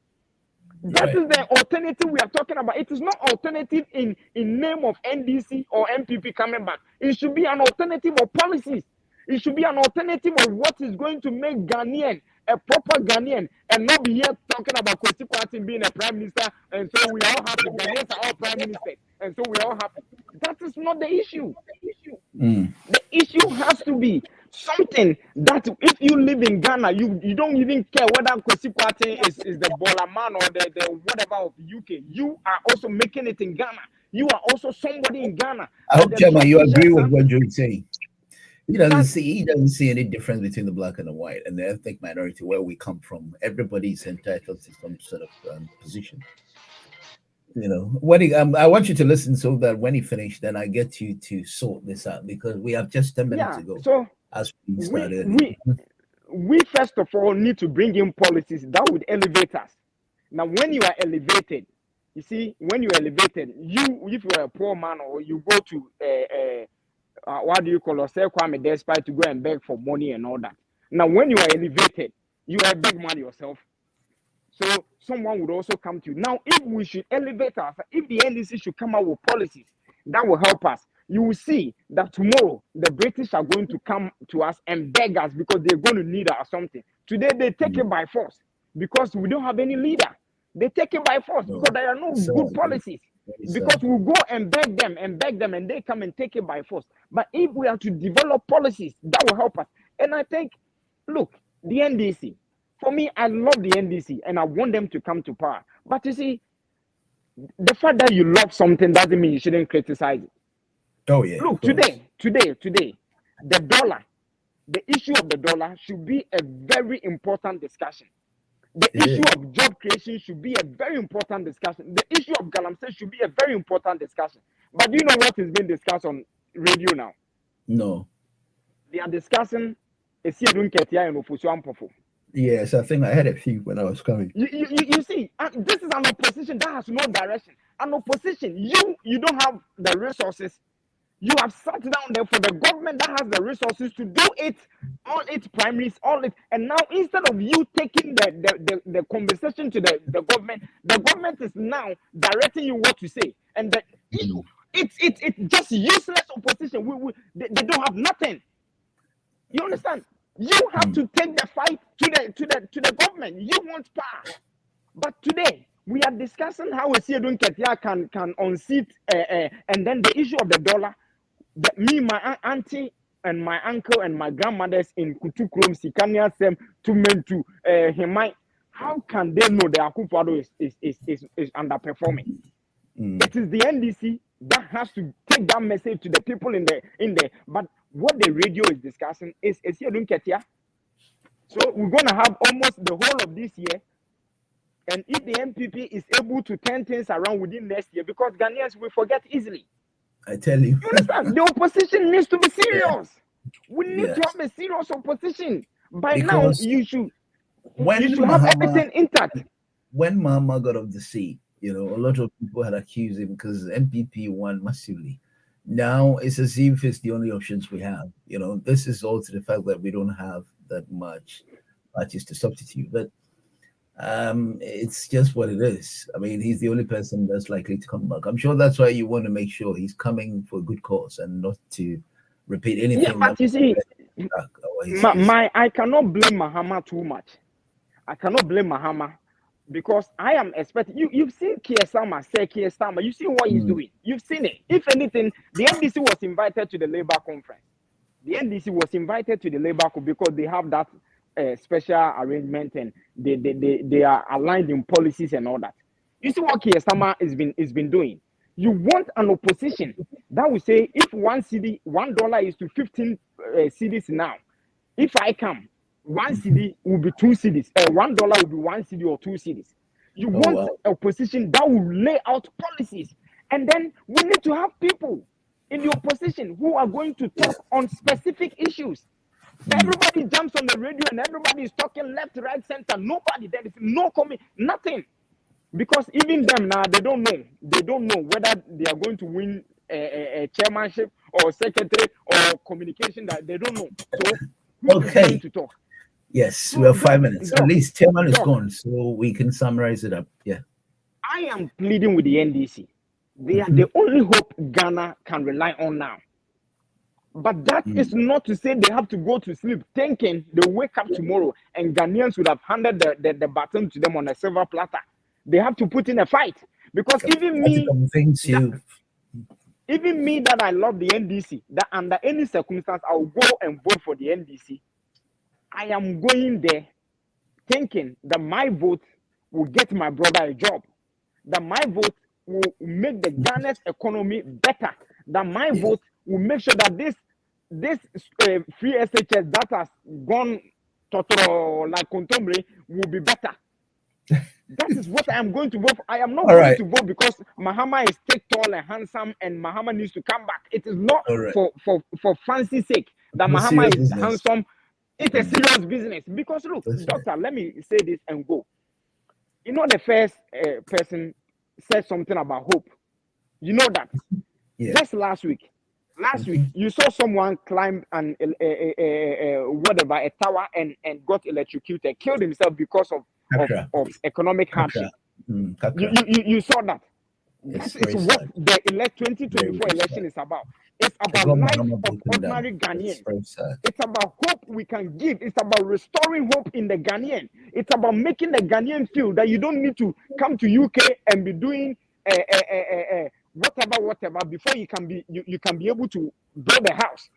S8: That is the alternative we are talking about. It is not alternative in name of NDC or MPP coming back. It should be an alternative of policies. It should be an alternative of what is going to make Ghanaian a proper Ghanaian and not be here talking about Kwesi Kwarteng being a prime minister and so we are all happy. Ghanaians are all prime ministers and so we are all happy. That is not the issue. The issue has to be something that if you live in Ghana, you don't even care whether Kwesi Kwarteng is the baller man or the whatever of UK. You are also making it in Ghana. You are also somebody in Ghana.
S2: I hope, Chairman, you agree with what Joe is saying. He doesn't see any difference between the black and the white and the ethnic minority where we come from. Everybody is entitled to some sort of position. When I want you to listen so that when he finished, then I get you to sort this out because we have just 10 minutes ago.
S8: So
S2: as we started.
S8: we first of all need to bring in policies that would elevate us. Now, when you are elevated, you see, when you are elevated, if you are a poor man or you go to what do you call it, Kwame Despite to go and beg for money and all that. Now, when you are elevated, you are a big man yourself. So someone would also come to you. Now, if we should elevate us, if the NDC should come out with policies that will help us, you will see that tomorrow the British are going to come to us and beg us because they're going to need us something. Today they take it by force because we don't have any leader. They take it by force because there are no good policies. Because we go and beg them, and they come and take it by force. But if we are to develop policies that will help us, and I think, look, the NDC, for me, I love the NDC and I want them to come to power. But you see, the fact that you love something doesn't mean you shouldn't criticize it.
S2: Oh yeah.
S8: Look, today, the dollar, the issue of the dollar should be a very important discussion. The issue of job creation should be a very important discussion. The issue of galamsey should be a very important discussion. But do you know what is being discussed on radio now?
S2: No.
S8: They are discussing
S2: Yes, I think I had a few when I was coming.
S8: You see, this is an opposition that has no direction. An opposition, you don't have the resources. You have sat down there for the government that has the resources to do it, all its primaries, all it. And now instead of you taking the conversation to the government is now directing you what to say. And it's just useless opposition. They don't have nothing. You understand? You have to take the fight to the government. You want power. But today we are discussing how a Siedun Ketia can unseat and then the issue of the dollar. Me, my auntie, and my uncle and my grandmothers in Kutukrom, Sikania, Sem, Tumentu, Hemai, how can they know the Akufo-Addo is underperforming? It is the NDC that has to take that message to the people in there. But what the radio is discussing is Siedun Ketia. So we're going to have almost the whole of this year. And if the MPP is able to turn things around within next year, because Ghanaians will forget easily.
S2: I tell you.
S8: You understand? The opposition needs to be serious. We need to have a serious opposition. By now, you should have everything intact.
S2: When Mahama got off the seat, a lot of people had accused him because MPP won massively. Now it's as if it's the only options we have. This is also the fact that we don't have that much parties to substitute. But it's just what it is. I mean, he's the only person that's likely to come back. I'm sure that's why you want to make sure he's coming for a good cause and not to repeat anything.
S8: Yeah, but you see, I cannot blame Mahama too much. I cannot blame Mahama because I am expecting. You've seen Keir Starmer. You've seen what he's doing. You've seen it. If anything, the NDC was invited to the Labour conference. The NDC was invited to the Labour because they have that special arrangement and they are aligned in policies and all that. You see what Keir Starmer has been doing. You want an opposition that will say if $1 is to 15 cedis now. If I come, 1 cedi will be 2 cedis. $1 will be 1 cedi or 2 cedis. You want a opposition that will lay out policies, and then we need to have people in the opposition who are going to talk on specific issues. Everybody jumps on the radio and everybody is talking left, right, center. Nobody, there is no comment, nothing. Because even them now, they don't know. They don't know whether they are going to win a chairmanship or secretary or communication. That they don't know. So who's going to talk?
S2: Yes, we have 5 minutes. At least chairman is gone, so we can summarize it up. Yeah.
S8: I am pleading with the NDC. They are the only hope Ghana can rely on now. But that is not to say they have to go to sleep thinking they'll wake up tomorrow and Ghanaians would have handed the baton to them on a silver platter. They have to put in a fight. Because even me that I love the NDC, that under any circumstance I'll go and vote for the NDC, I am going there thinking that my vote will get my brother a job, that my vote will make the Ghana's economy better, that my vote will make sure that this free SHS that has gone totoro like Contombre will be better. That is what I am going to vote for. I am not going to vote because Mahama is thick, tall, and handsome, and Mahama needs to come back. It is not for fancy sake that Mahama is handsome. It's a serious business. Because look, doctor, let me say this and go. You know, the first person said something about hope. You know that. Just last week, you saw someone climb an whatever, a tower and got electrocuted, killed himself because of economic hardship. You saw that. That is what the 2024 election is about. It's about life of ordinary Ghanaians. It's about hope we can give. It's about restoring hope in the Ghanaian. It's about making the Ghanaian feel that you don't need to come to UK and be doing whatever before you can be able to build a house.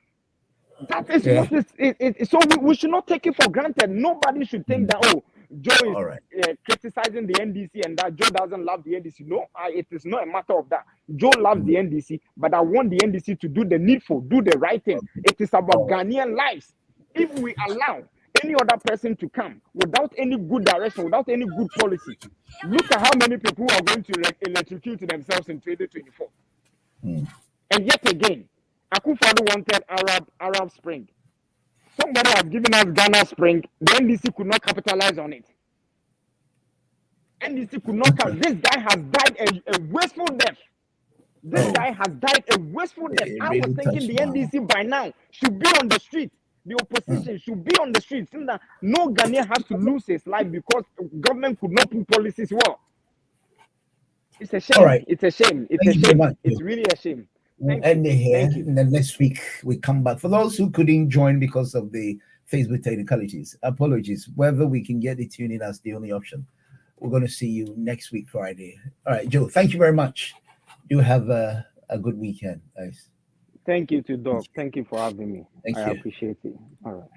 S8: That is what is. So we should not take it for granted. Nobody should think that Joe is criticizing the NDC and that Joe doesn't love the NDC. No, it is not a matter of that. Joe loves the NDC, but I want the NDC to do the needful, do the right thing. It is about Ghanaian lives. If we allow any other person to come without any good direction, without any good policy, look at how many people are going to electrocute themselves in 2024. And yet again, Akufo-Addo wanted Arab Spring. Somebody has given us Ghana Spring. The NDC could not capitalize on it. NDC could not come. This guy has died a wasteful death. This guy has died a wasteful death. I was thinking the NDC by now should be on the street. The opposition should be on the streets. So that no Ghanaian has to lose his life because government could not put policies well. It's a shame. It's a shame. It's a shame. It's really a shame.
S2: We'll end it here, and then next week we come back. For those who couldn't join because of the Facebook technicalities, apologies. Whether we can get the tuning as the only option. We're going to see you next week, Friday. All right, Joe, thank you very much. You have a good weekend, guys.
S8: Thank you to Doc. Thank you for having me. I appreciate it. All right.